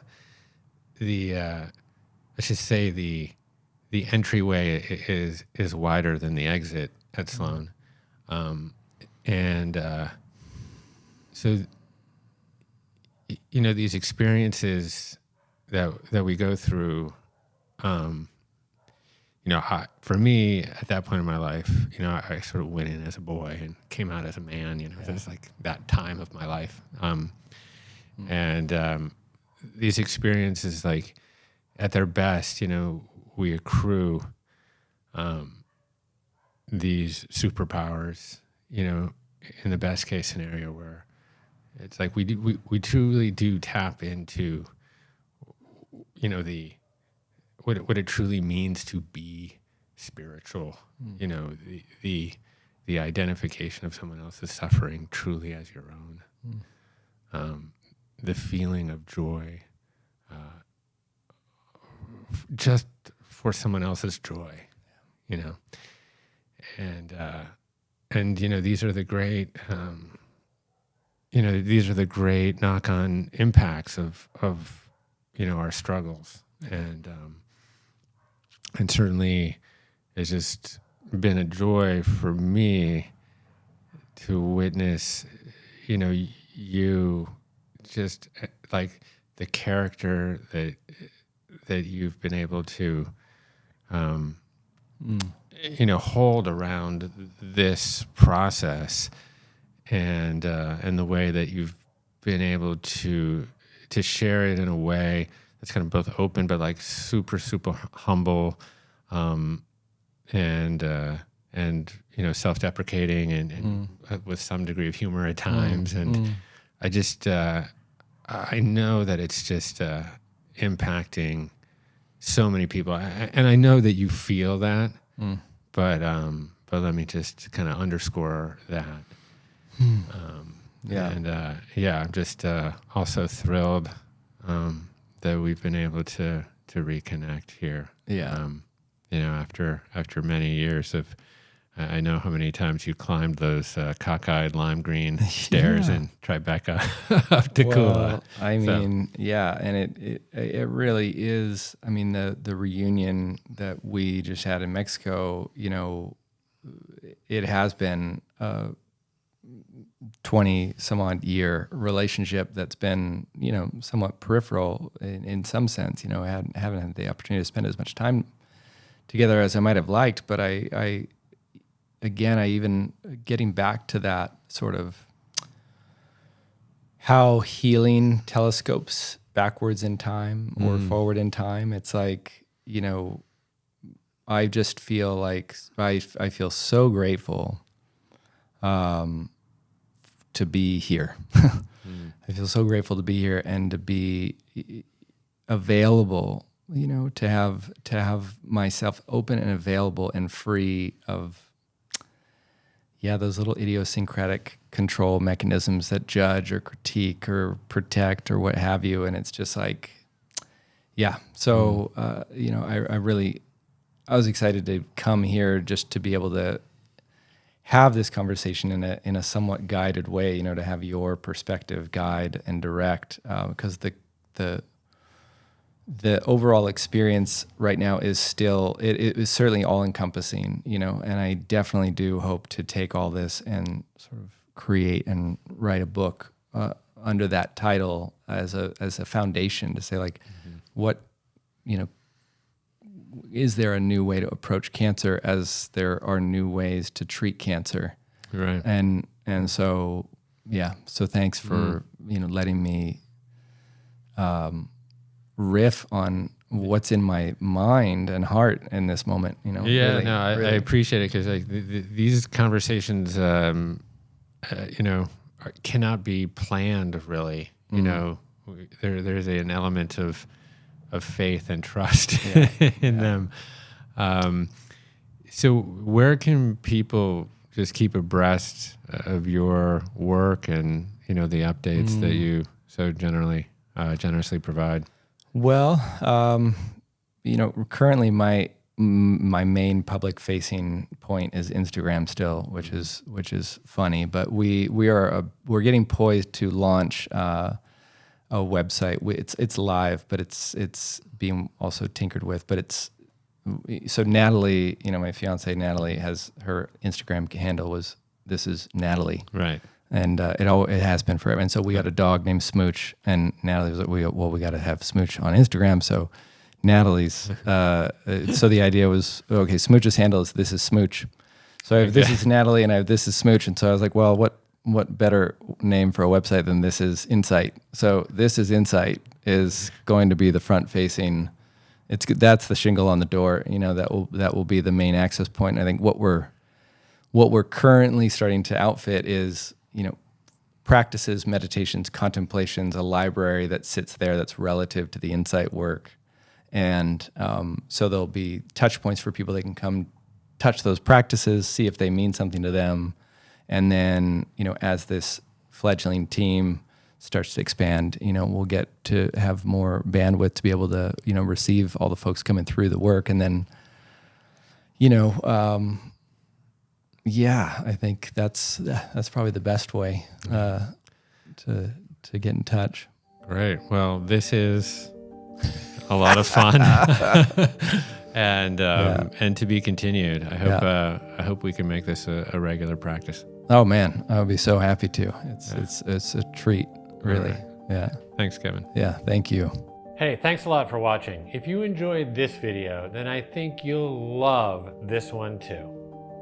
just say the entryway is wider than the exit at Sloan. So these experiences that we go through, for me at that point in my life, I sort of went in as a boy and came out as a man. There's like that time of my life, and these experiences, like at their best, we accrue these superpowers, in the best case scenario, where it's like we truly do tap into, what it truly means to be spiritual, the identification of someone else's suffering truly as your own, the feeling of joy, just for someone else's joy, and these are the great, these are the great knock-on impacts of our struggles, and certainly it's just been a joy for me to witness, you just like the character that you've been able to, hold around this process, and the way that you've been able to share it in a way that's kind of both open but like super, super humble, and self-deprecating and with some degree of humor at times. And I just I know that it's just impacting so many people, and I know that you feel that, but let me just kind of underscore that. I'm just also thrilled that we've been able to reconnect here. After many years of, I know how many times you climbed those cockeyed lime green stairs in Tribeca up to Kula. I mean, and it really is. I mean, the reunion that we just had in Mexico, it has been a 20 some odd year relationship that's been, somewhat peripheral in some sense. I haven't had the opportunity to spend as much time together as I might have liked, but I even getting back to that sort of how healing telescopes backwards in time or forward in time. It's like, I just feel like I feel so grateful to be here. I feel so grateful to be here and to be available, to have myself open and available and free of those little idiosyncratic control mechanisms that judge or critique or protect or what have you. And it's just like, so, I was excited to come here just to be able to have this conversation in a somewhat guided way, to have your perspective guide and direct, because the overall experience right now is still, it is certainly all encompassing, and I definitely do hope to take all this and sort of create and write a book under that title as a foundation to say, like, what, is there a new way to approach cancer as there are new ways to treat cancer? Right. And so, so thanks for, letting me riff on what's in my mind and heart in this moment, I appreciate it, because these conversations, cannot be planned really. There's an element of faith and trust in them. So where can people just keep abreast of your work and, the updates that you so generously provide? Well, currently my main public facing point is Instagram still, which is funny, but we're getting poised to launch a website. It's live, but it's being also tinkered with. But so Natalie, my fiance Natalie, has her Instagram handle this is Natalie, right? And it has been forever. And so we got a dog named Smooch, and Natalie was like, we got to have Smooch on Instagram. So Natalie's. So the idea was, okay, Smooch's handle is this is Smooch. So I have this is Natalie, and I have this is Smooch. And so I was like, well, what better name for a website than This Is Insight? So This Is Insight is going to be the front-facing. That's the shingle on the door. That will be the main access point. I think what we're currently starting to outfit is practices, meditations, contemplations, a library that sits there that's relative to the insight work, and so there'll be touch points for people. They can come touch those practices, see if they mean something to them. And then, as this fledgling team starts to expand, we'll get to have more bandwidth to be able to, receive all the folks coming through the work. And then, I think that's probably the best way to get in touch. Great. Well, this is a lot of fun. And to be continued. I hope we can make this a regular practice. Oh man, I would be so happy to. It's a treat, really. Right. Yeah. Thanks, Kevin. Yeah, thank you. Hey, thanks a lot for watching. If you enjoyed this video, then I think you'll love this one too.